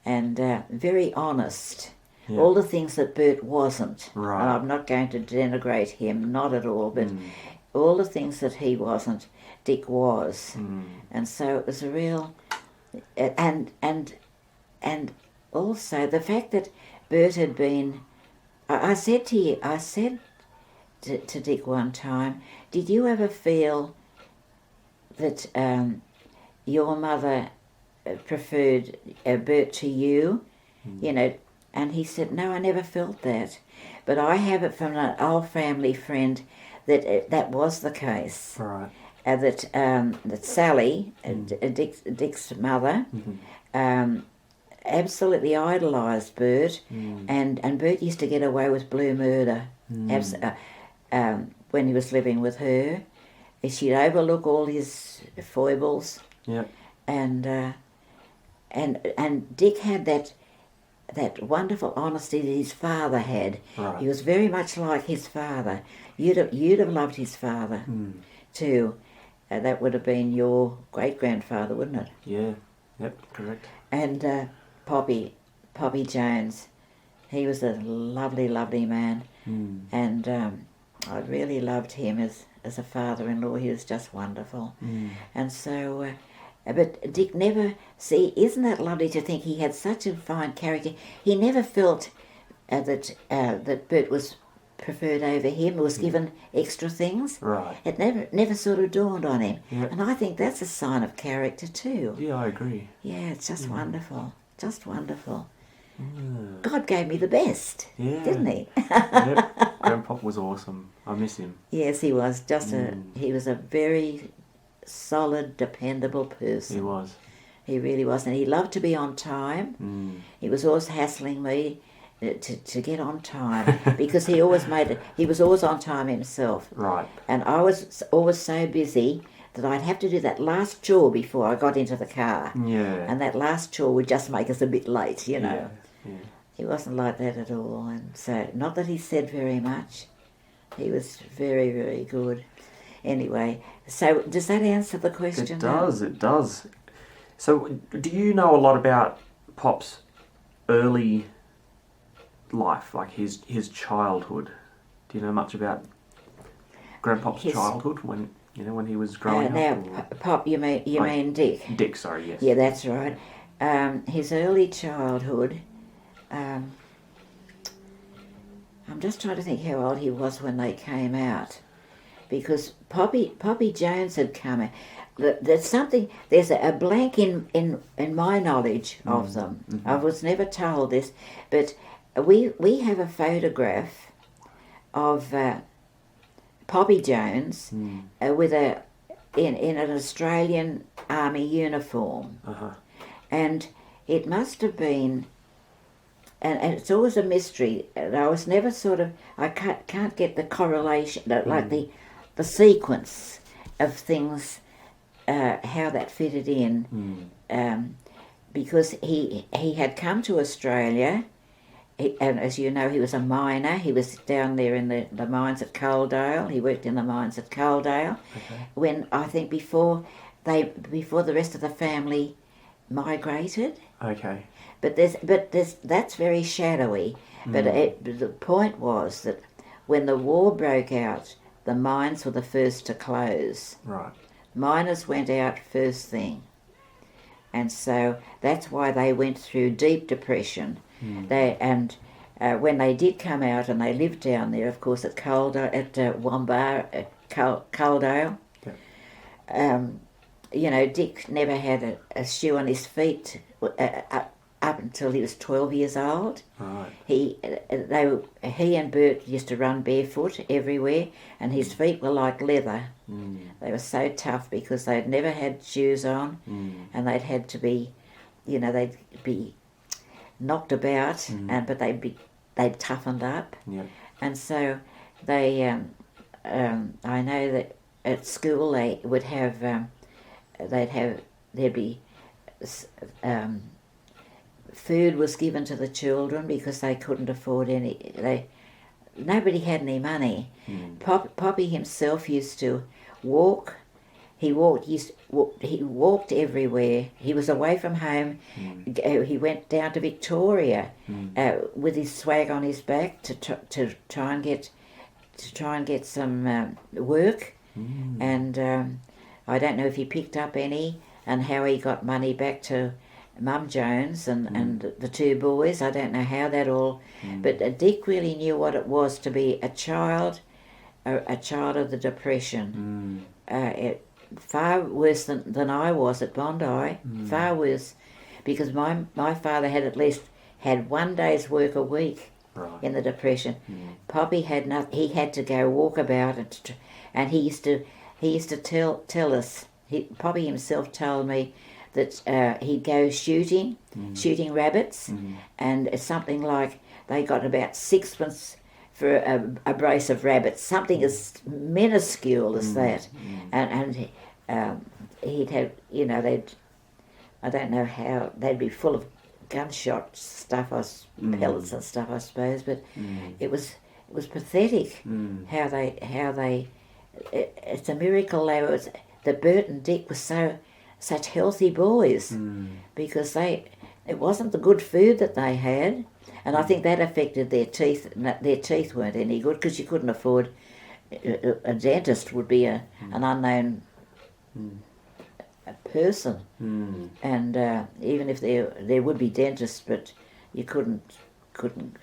and very honest. Yeah. All the things that Bert wasn't. Right. And I'm not going to denigrate him, not at all, but all the things that he wasn't, Dick was. And so it was a real... And also the fact that Bert had been... I said to Dick one time, did you ever feel that your mother preferred Bert to you? You know, and he said, no, I never felt that. But I have it from an old family friend that that was the case. Right. That Sally, Dick's mother, absolutely idolised Bert, and Bert used to get away with blue murder when he was living with her. She'd overlook all his foibles. Yep. And Dick had that wonderful honesty that his father had. Right. He was very much like his father. You'd have loved his father too. That would have been your great-grandfather, wouldn't it? Yeah. Yep. Correct. And Poppy Jones, he was a lovely, lovely man, and I really loved him as a father-in-law. He was just wonderful, and so. But Dick never, isn't that lovely to think he had such a fine character? He never felt that Bert was preferred over him, was given extra things. Right. It never sort of dawned on him. Yeah. And I think that's a sign of character too. Yeah, I agree. Yeah, it's just wonderful. Just wonderful. God gave me the best, didn't he? Yep. Grandpop was awesome. I miss him. Yes, he was. He was a very solid, dependable person. He was. He really was, and he loved to be on time. He was always hassling me to get on time because he was always on time himself. Right. And I was always so busy that I'd have to do that last chore before I got into the car. Yeah. And that last chore would just make us a bit late, you know. Yeah. He wasn't like that at all, and so not that he said very much. He was very, very good. Anyway, so does that answer the question? It does. So do you know a lot about Pop's early life, like his childhood? Do you know much about Grandpop's His- childhood when he was growing now, up? Or? Pop, you mean Dick? Dick, sorry, yes. Yeah, that's right. His early childhood. I'm just trying to think how old he was when they came out, because Poppy Jones had come out. There's a blank in my knowledge of them. Mm-hmm. I was never told this, but we have a photograph of Poppy Jones with in an Australian Army uniform, and it must have been. And it's always a mystery. And I was never I can't get the correlation, like the sequence of things, how that fitted in, because he had come to Australia, and as you know, he was a miner. He was down there in the mines at Coaldale. He worked in the mines at Coaldale. When I think before the rest of the family migrated. Okay. But that's very shadowy. But the point was that when the war broke out, the mines were the first to close. Right. Miners went out first thing, and so that's why they went through deep depression. When they did come out and they lived down there, of course, at Coaldale, at Wambar, Coaldale. Yeah. Dick never had a shoe on his feet up until he was 12 years old. Right. He and Bert used to run barefoot everywhere, and his feet were like leather. They were so tough because they'd never had shoes on, and they'd had to be, they'd be knocked about, but they'd toughened up. Yeah. And so they, I know that at school they would have, there'd be. Food was given to the children because they couldn't afford nobody had any money. Poppy himself used to walk. He walked everywhere. He was away from home. He went down to Victoria with his swag on his back to try and get some work. And I don't know if he picked up any and how he got money back to Mum Jones and the two boys. I don't know how that all, but Dick really knew what it was to be a child of the Depression. Far worse than I was at Bondi. Far worse, because my father had at least had 1 day's work a week in the Depression. Poppy had nothing. He had to go walk about and he used to tell us. Poppy himself told me that he'd go shooting rabbits, and it's something like they got about sixpence for a brace of rabbits, something as minuscule as that, and he'd have, I don't know how, they'd be full of gunshot stuff, pellets and stuff, I suppose, but it was pathetic how they. It's a miracle that Bert and Dick were such healthy boys, because it wasn't the good food that they had, and I think that affected their teeth. Their teeth weren't any good because you couldn't afford. A dentist would be an unknown person, and even if there would be dentists, but you couldn't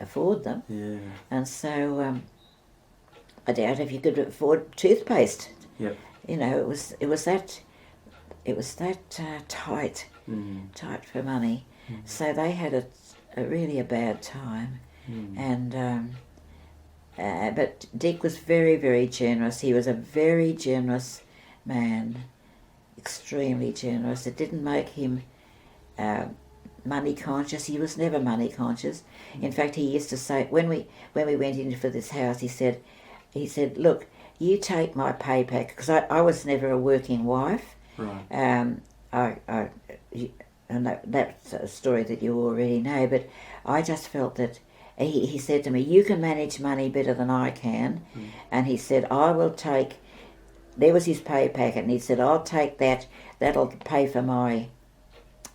afford them. Yeah. And so I doubt if you could afford toothpaste. Yep. It was that tight for money. So they had a bad time, and but Dick was very, very generous. He was a very generous man, extremely generous. It didn't make him money conscious. He was never money conscious. In fact, he used to say when we went in for this house, he said, "Look, you take my pay pack," because I was never a working wife. Right. And that's a story that you already know, but I just felt that he said to me, "You can manage money better than I can," and he said, "I will take." There was his pay packet, and he said, "I'll take that. That'll pay for my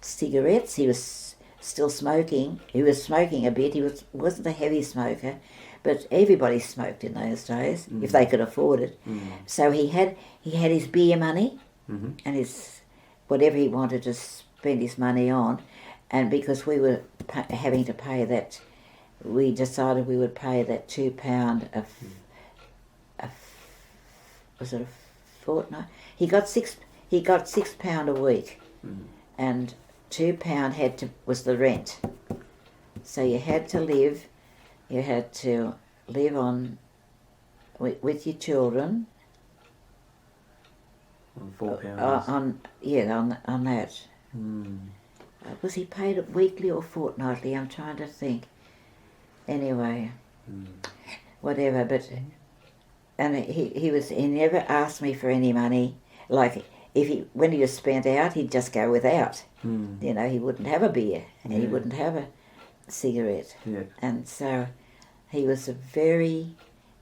cigarettes." He was still smoking. He was smoking a bit. He wasn't a heavy smoker, but everybody smoked in those days if they could afford it. So he had his beer money and his whatever he wanted to spend his money on, and because we were having to pay that, we decided we would pay that £2 was it a fortnight? He got £6 a week, and £2 was the rent. So you had to live on with your children. On £4. On that. Was he paid it weekly or fortnightly? I'm trying to think. Anyway, whatever. But and he never asked me for any money. Like when he was spent out, he'd just go without. You know, he wouldn't have a beer and he wouldn't have a cigarette. Yeah. And so he was a very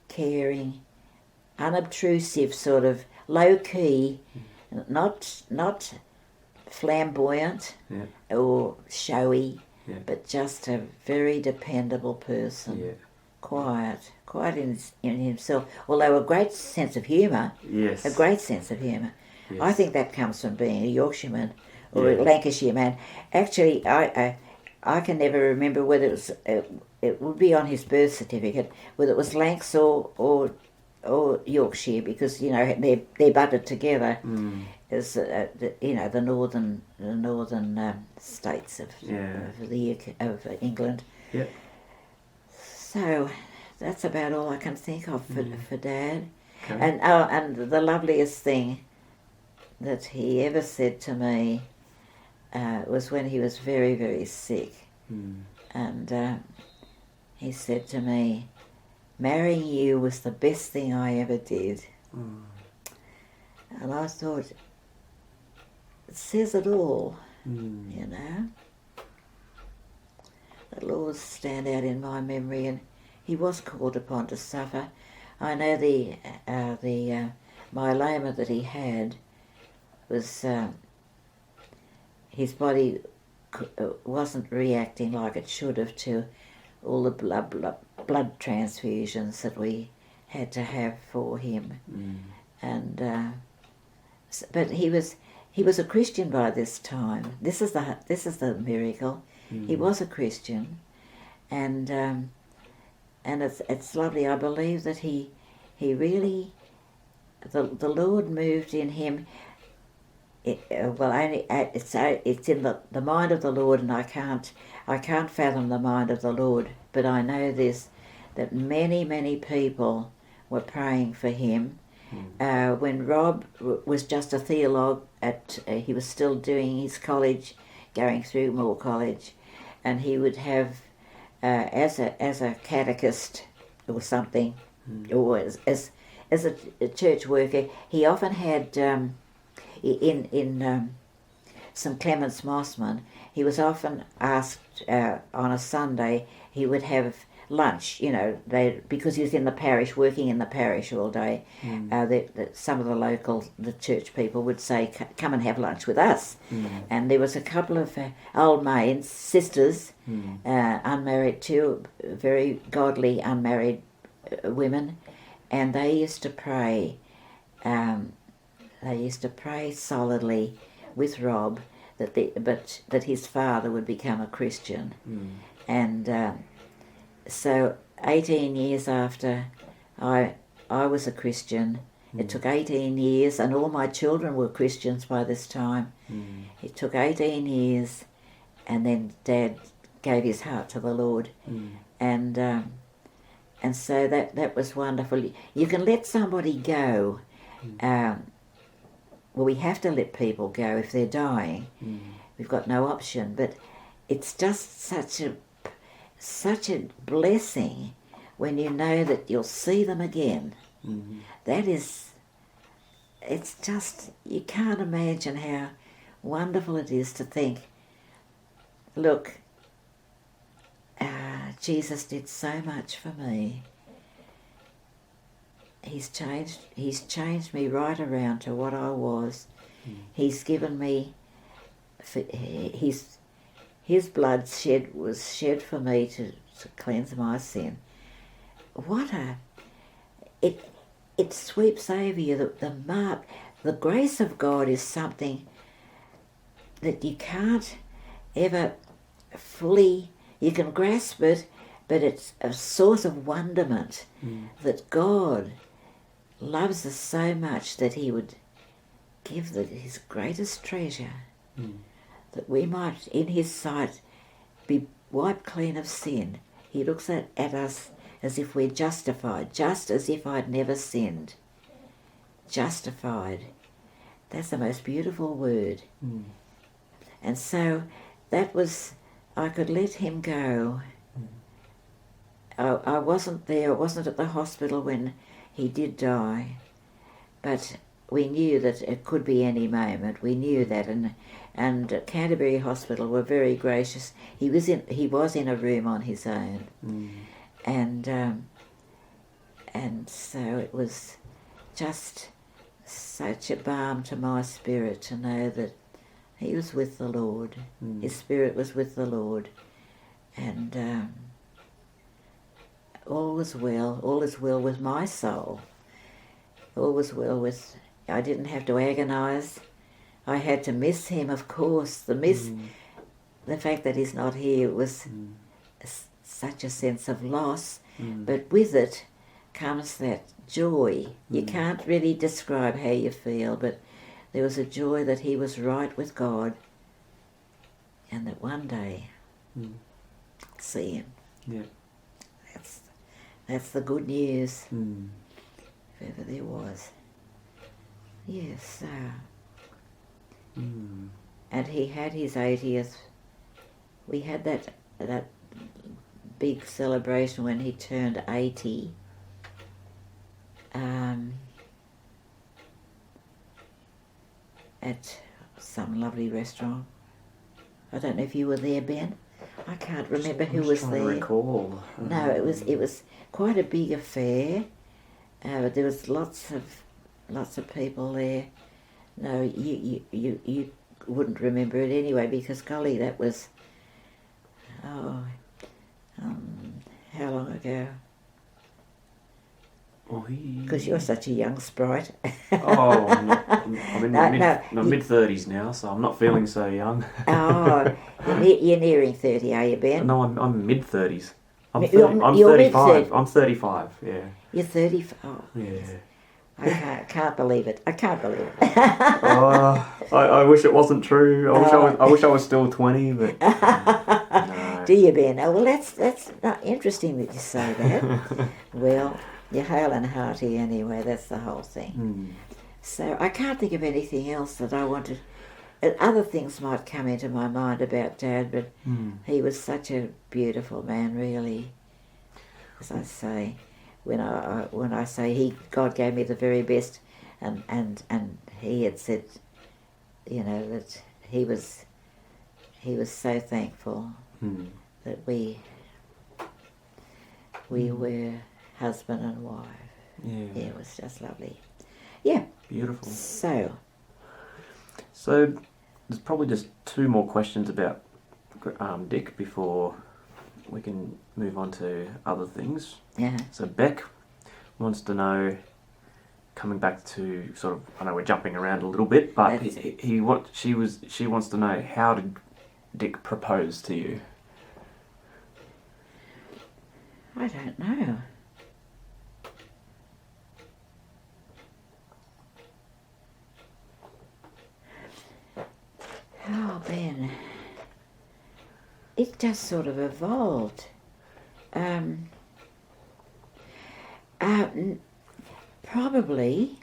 caring, unobtrusive sort of low key, not flamboyant or showy, but just a very dependable person. Yeah. Quiet in himself. Although a great sense of humour. Yes. A great sense of humour. Yes. I think that comes from being a Yorkshireman or a Lancashire man. Actually, I can never remember whether it was. It would be on his birth certificate whether it was Lancs or Yorkshire, because you know they're butted together as the northern states of England. Yeah. So that's about all I can think of for Dad. Okay. And the loveliest thing that he ever said to me was when he was very, very sick. And he said to me, "Marrying you was the best thing I ever did." And I thought, it says it all, you know. It'll always stand out in my memory, and he was called upon to suffer. I know the myeloma that he had was his body wasn't reacting like it should have to all the blood transfusions that we had to have for him, and but he was a Christian by this time. This is the miracle. He was a Christian, and it's lovely. I believe that he really the Lord moved in him. It's in the mind of the Lord, and I can't fathom the mind of the Lord, but I know this, that many people were praying for him. When Rob was just a theologue he was still doing his college, going through more college, and he would have as a catechist or something, or as a church worker, he often had in St Clement's Mossman, he was often asked on a Sunday, he would have lunch, because he was in the parish, working in the parish all day. Some of the church people would say, "Come and have lunch with us." And there was a couple of old maids, sisters, unmarried, two very godly unmarried women, and they used to pray. They used to pray solidly with Rob that his father would become a Christian, and. So 18 years after I was a Christian, it took 18 years, and all my children were Christians by this time. It took 18 years, and then Dad gave his heart to the Lord, and so that was wonderful. You can let somebody go. Well, we have to let people go if they're dying. We've got no option, but it's just such a blessing when you know that you'll see them again. It's just, you can't imagine how wonderful it is to think, look, Jesus did so much for me. He's changed me right around to what I was. He's given me, his blood was shed for me to cleanse my sin. what a it sweeps over you. The grace of God is something that you can't ever fully, you can grasp it, but it's a source of wonderment that God loves us so much that he would give his greatest treasure, that we might, in his sight, be wiped clean of sin. He looks at us as if we're justified, just as if I'd never sinned. Justified. That's the most beautiful word. And so that was, I could let him go. I wasn't there, I wasn't at the hospital when he did die, but we knew that it could be any moment. We knew that, and Canterbury Hospital were very gracious. He was in a room on his own, and so it was just such a balm to my spirit to know that he was with the Lord. His spirit was with the Lord, and all was well. All is well with my soul. All was well with. I didn't have to agonise. I had to miss him, of course. The fact that he's not here was such a sense of loss, but with it comes that joy. You can't really describe how you feel, but there was a joy that he was right with God, and that one day see him. Yeah. That's the good news, if ever there was. Yes, and he had his 80th. We had that big celebration when he turned 80. At some lovely restaurant. I don't know if you were there, Ben. I can't remember who was there. To recall. No, it was quite a big affair. There was lots of people there. No, you wouldn't remember it anyway, because golly, that was how long ago? Because you're such a young sprite. I'm in my mid-30s now, so I'm not feeling so young. You're nearing 30, are you, Ben? No, I'm mid-30s. I'm you're 35. I'm 35, yeah. You're 35. Oh, yeah. I can't believe it. I can't believe it. I wish it wasn't true. I wish I was still 20, but no. Do you, Ben? Oh, well, that's not interesting that you say that. Well, you're hale and hearty anyway. That's the whole thing. So I can't think of anything else that I wanted. Other things might come into my mind about Dad, but he was such a beautiful man, really. As I say, when I say God gave me the very best, and he had said, that he was so thankful that we were husband and wife. Yeah, it was just lovely. Yeah. Beautiful. So there's probably just two more questions about Dick before we can move on to other things. Yeah. So Beck wants to know, coming back to sort of, I know we're jumping around a little bit, but she wants to know, how did Dick propose to you? I don't know. Oh, Ben, it just sort of evolved. Probably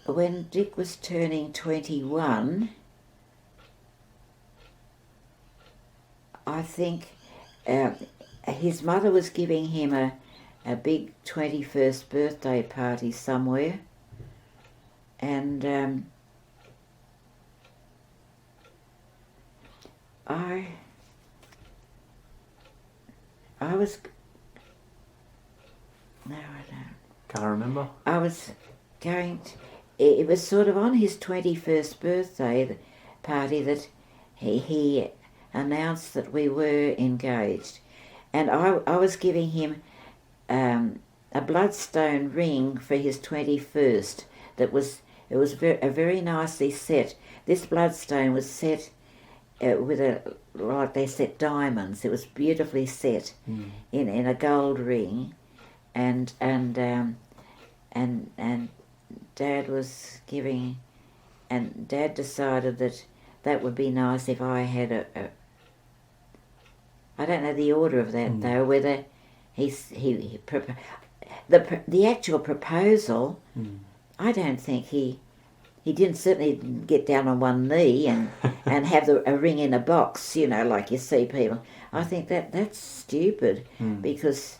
when Dick was turning 21, I think his mother was giving him a big 21st birthday party somewhere, and I was... No, I don't. Can't remember? I was going to... It was sort of on his 21st birthday party that he announced that we were engaged. and I was giving him a bloodstone ring for his 21st. It was very nicely set. This bloodstone was set with like they set diamonds. It was beautifully set in a gold ring, and Dad was giving, and Dad decided that would be nice if I had I don't know the order of that though, whether the actual proposal, I don't think he didn't certainly get down on one knee and have a ring in a box, like you see people. I think that's stupid because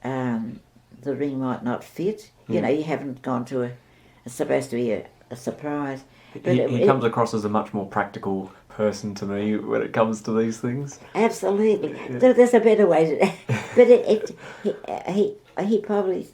the ring might not fit. You haven't gone to it's supposed to be a surprise. But he comes across as a much more practical person to me when it comes to these things. Absolutely. Yeah. There's a better way to but he probably...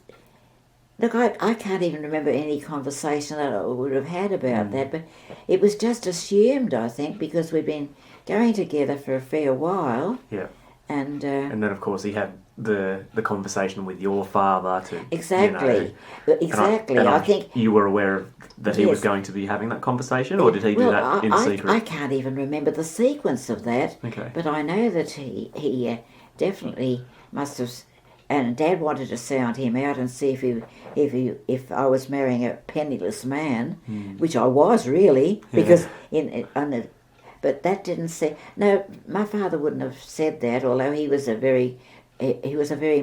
Look, I can't even remember any conversation that I would have had about that, but it was just assumed, I think, because we've been going together for a fair while. Yeah. And then, of course, he had the conversation with your father to... Exactly. Exactly. And I think... You were aware that he was going to be having that conversation, or did he do that in secret? I can't even remember the sequence of that. Okay. But I know that he definitely must have... And Dad wanted to sound him out and see if I was marrying a penniless man, which I was really, because but that didn't say. No, my father wouldn't have said that, although he was a very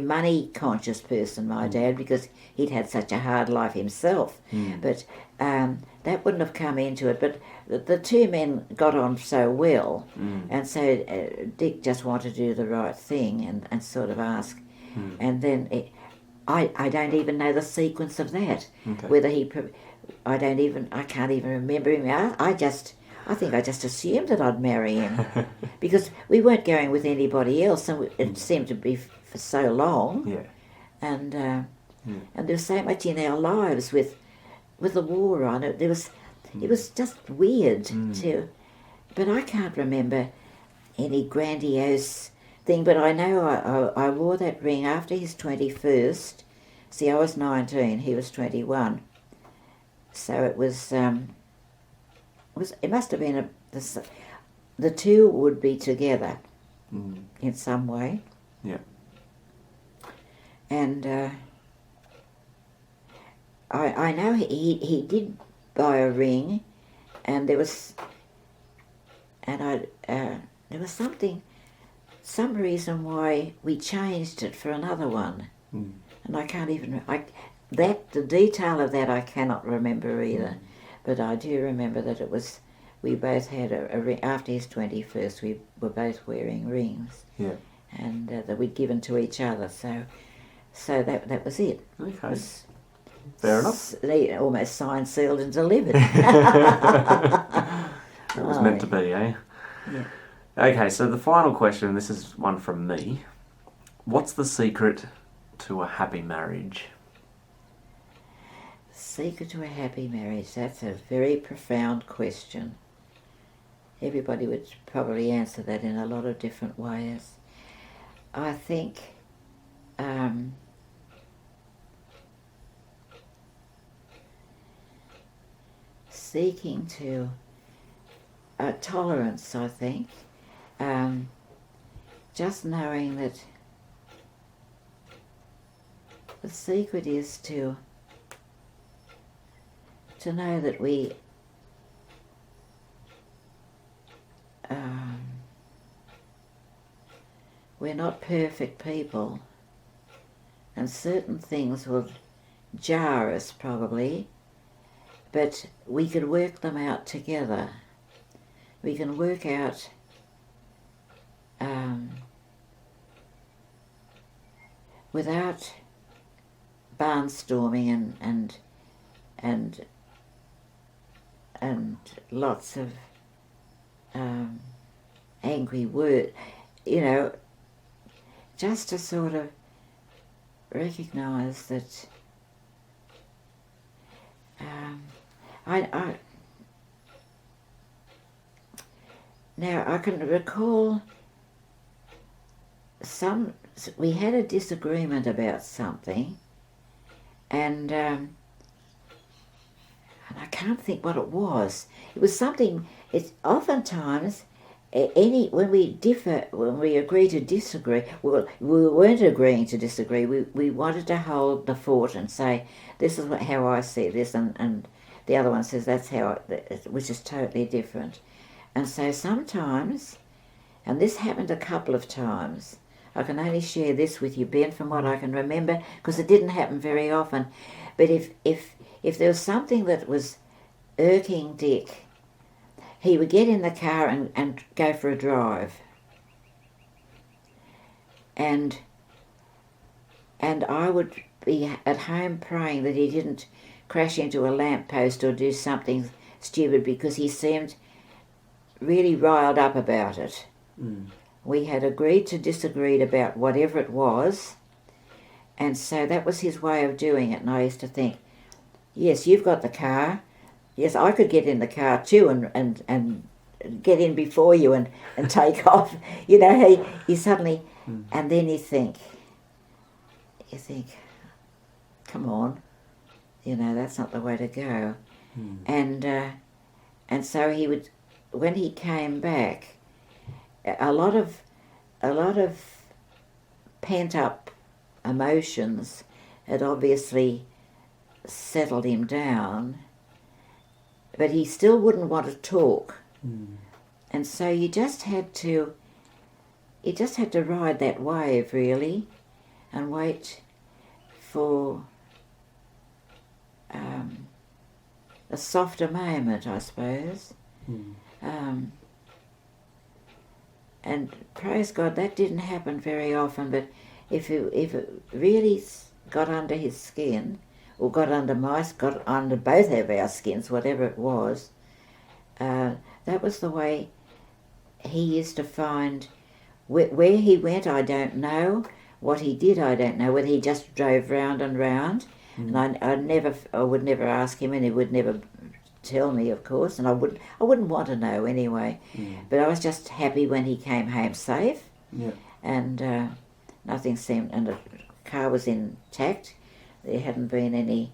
money conscious person, my dad, because he'd had such a hard life himself. But that wouldn't have come into it. But the two men got on so well, and so Dick just wanted to do the right thing and sort of ask. And then I don't even know the sequence of that. Okay. Whether I can't even remember him. I think I just assumed that I'd marry him because we weren't going with anybody else, and it seemed to be for so long. Yeah. And and there was so much in our lives with the war on it. It was just weird too. But I can't remember any grandiose thing, but I know I wore that ring after his 21st. See, I was 19, he was 21. So it was it must have been the two would be together in some way. Yeah. And I know he did buy a ring, and there was some reason why we changed it for another one, and I can't even the detail of that I cannot remember either, but I do remember that it was we both had a ring after his 21st. We were both wearing rings, and that we'd given to each other. So that was it. Okay, fair enough. Almost signed, sealed, and delivered. It was meant to be, eh? Yeah. Okay, so the final question, this is one from me. What's the secret to a happy marriage? Secret to a happy marriage, that's a very profound question. Everybody would probably answer that in a lot of different ways. I think seeking to tolerance, I think. Just knowing that the secret is to know that we're not perfect people, and certain things will jar us probably, but we can work them out together. We can work out without barnstorming and lots of angry words, just to sort of recognise that now I can recall we had a disagreement about something, and I can't think what it was. It was something. It's oftentimes when we agree to disagree. Well, we weren't agreeing to disagree. We wanted to hold the fort and say, this is how I see this, and the other one says that's how, which is totally different. And so sometimes, and this happened a couple of times. I can only share this with you, Ben, from what I can remember, because it didn't happen very often. But if there was something that was irking Dick, he would get in the car and go for a drive. And I would be at home praying that he didn't crash into a lamppost or do something stupid, because he seemed really riled up about it. We had agreed to disagree about whatever it was, and so that was his way of doing it. And I used to think, yes, you've got the car. Yes, I could get in the car too and get in before you and take off. You know, he suddenly, and then you think, come on, you know, that's not the way to go. And so he would, when he came back, a lot of pent up emotions had obviously settled him down, but he still wouldn't want to talk. And so you just had to ride that wave, really, and wait for a softer moment, I suppose. And praise God, that didn't happen very often, but if it really got under his skin, or got under both of our skins, whatever it was, that was the way he used to find. Where he went, I don't know. What he did, I don't know. Whether he just drove round and round, and I would never ask him, and he would never tell me, of course, and I wouldn't want to know anyway. But I was just happy when he came home safe, and nothing seemed, and the car was intact. There hadn't been any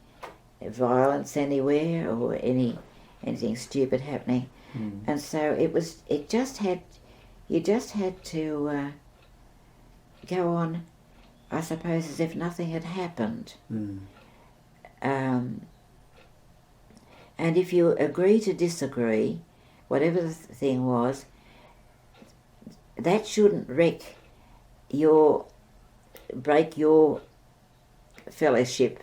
violence anywhere or anything stupid happening, and so you just had to go on, I suppose, as if nothing had happened. And if you agree to disagree, whatever the thing was, that shouldn't break your fellowship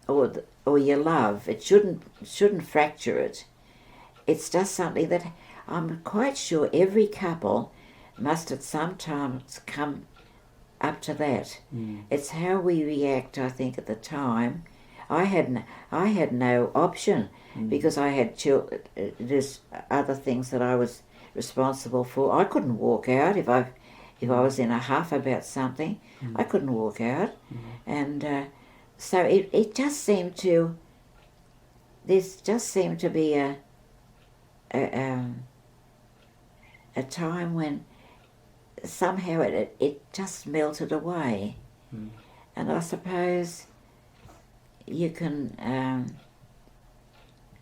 or your love. It shouldn't fracture it. It's just something that I'm quite sure every couple must at some times come up to that. It's how we react, I think, at the time. I had no option because I had there's other things that I was responsible for. I couldn't walk out if I was in a huff about something. I couldn't walk out, and so it just seemed to. This just seemed to be a time when somehow it just melted away, and I suppose you can,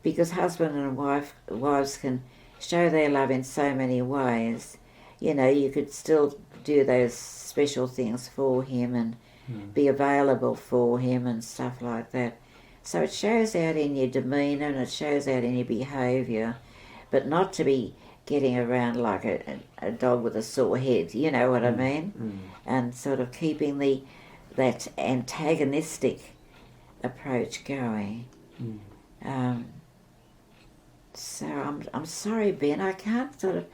because husband and wives can show their love in so many ways. You know, you could still do those special things for him and be available for him and stuff like that. So it shows out in your demeanour and it shows out in your behaviour, but not to be getting around like a dog with a sore head, you know what I mean? And sort of keeping that antagonistic approach going. So I'm sorry, Ben, I can't sort of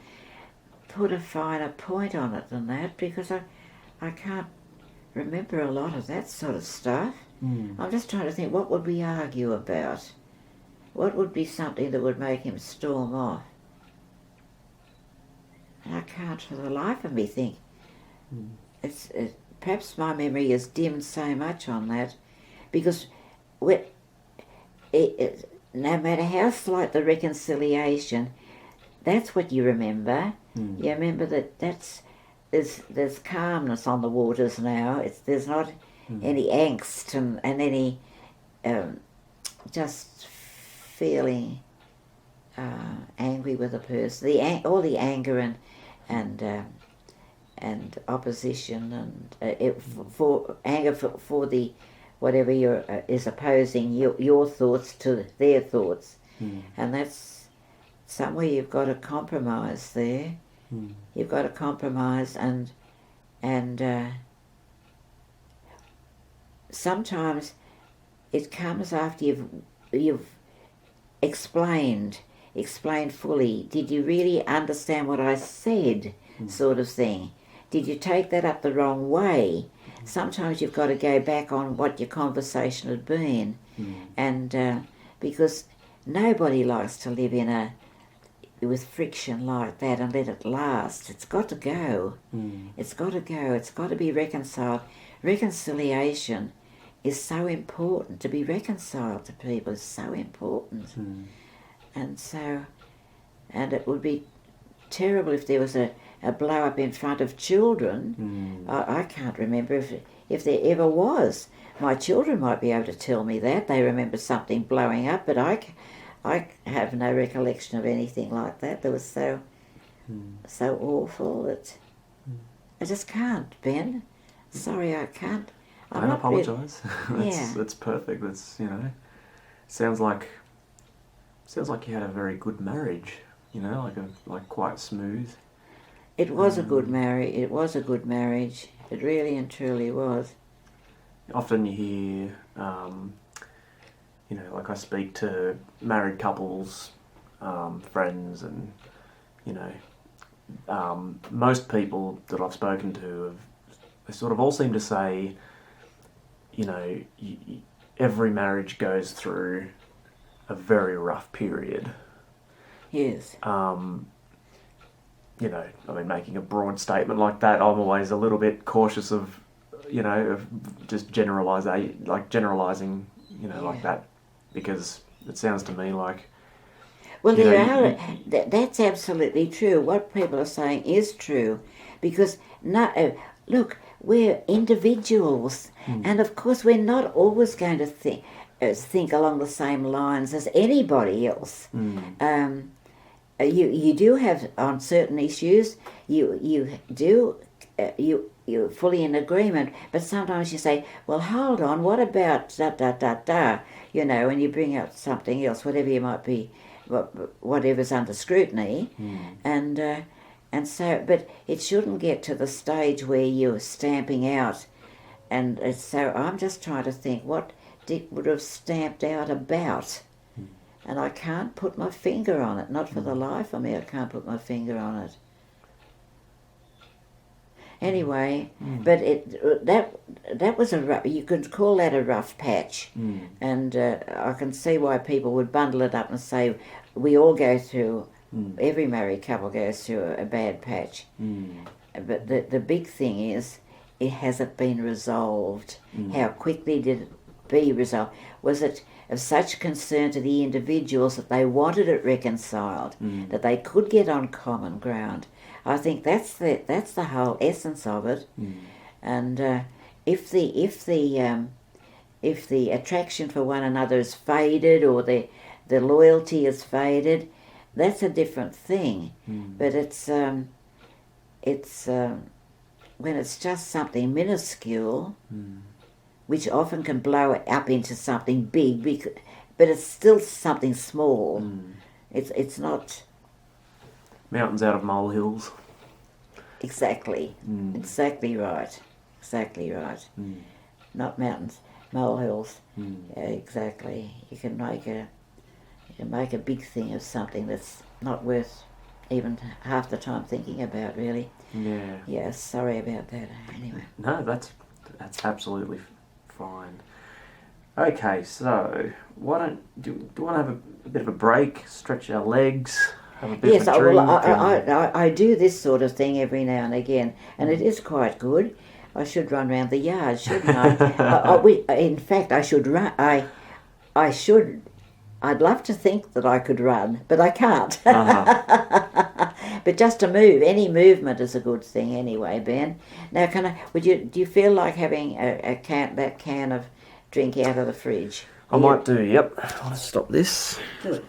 put a finer point on it than that, because I can't remember a lot of that sort of stuff. I'm just trying to think, what would we argue about? What would be something that would make him storm off? And I can't for the life of me think. Perhaps my memory is dimmed so much on that, because no matter how slight the reconciliation, that's what you remember. You remember that's there's calmness on the waters now. There's not any angst and any just feeling angry with a person. All the anger and opposition and for anger for the whatever is opposing your thoughts to their thoughts, and that's somewhere you've got to compromise there. You've got to compromise and sometimes it comes after you've explained fully. Did you really understand what I said, sort of thing? Did you take that up the wrong way? Sometimes you've got to go back on what your conversation had been, and because nobody likes to live with friction like that and let it last. It's got to go. It's got to go. It's got to be reconciled. Reconciliation is so important. To be reconciled to people is so important. And it would be terrible if there was a blow up in front of children. I can't remember if there ever was. My children might be able to tell me that. They remember something blowing up, but I have no recollection of anything like that. That was so awful that I just can't, Ben. Sorry, I can't. Don't apologise. That's perfect. That's sounds like you had a very good marriage. Like quite smooth. It was a good marriage. It was a good marriage. It really and truly was. Often you hear, like I speak to married couples, friends, and most people that I've spoken to they sort of all seem to say, every marriage goes through a very rough period. Yes. Making a broad statement like that, I'm always a little bit cautious of just generalising, like that, because it sounds to me like. Well, that's absolutely true. What people are saying is true, because look, we're individuals, and of course we're not always going to think along the same lines as anybody else. You do have on certain issues. You're fully in agreement, but sometimes you say, "Well, hold on. What about da da da da?" And you bring up something else, whatever you might be, whatever's under scrutiny, and so. But it shouldn't get to the stage where you're stamping out, and so I'm just trying to think what Dick would have stamped out about. And I can't put my finger on it. Not for the life of me, I can't put my finger on it. Anyway, but that was you could call that a rough patch, and I can see why people would bundle it up and say we all go through. Every married couple goes through a bad patch, but the big thing is, has it been resolved? How quickly did it be resolved? Was it of such concern to the individuals that they wanted it reconciled, that they could get on common ground? I think that's the whole essence of it. And if the attraction for one another is faded, or the loyalty is faded, that's a different thing. But it's when it's just something minuscule, which often can blow up into something big, but it's still something small. It's not... Mountains out of molehills. Exactly. Exactly right. Not mountains, molehills. Yeah, exactly. You can make a big thing of something that's not worth even half the time thinking about, really. Yeah. Yeah, sorry about that. Anyway. No, that's absolutely fine. Okay, so do you want to have a bit of a break, stretch our legs, have a bit of a drink? I do this sort of thing every now and again, and it is quite good. I should run round the yard, shouldn't I? In fact, I should run. I'd love to think that I could run, but I can't. Uh-huh. But just to move, any movement is a good thing anyway, Ben. Now, do you feel like having that can of drink out of the fridge? I might do, yep. I'll stop this. Good.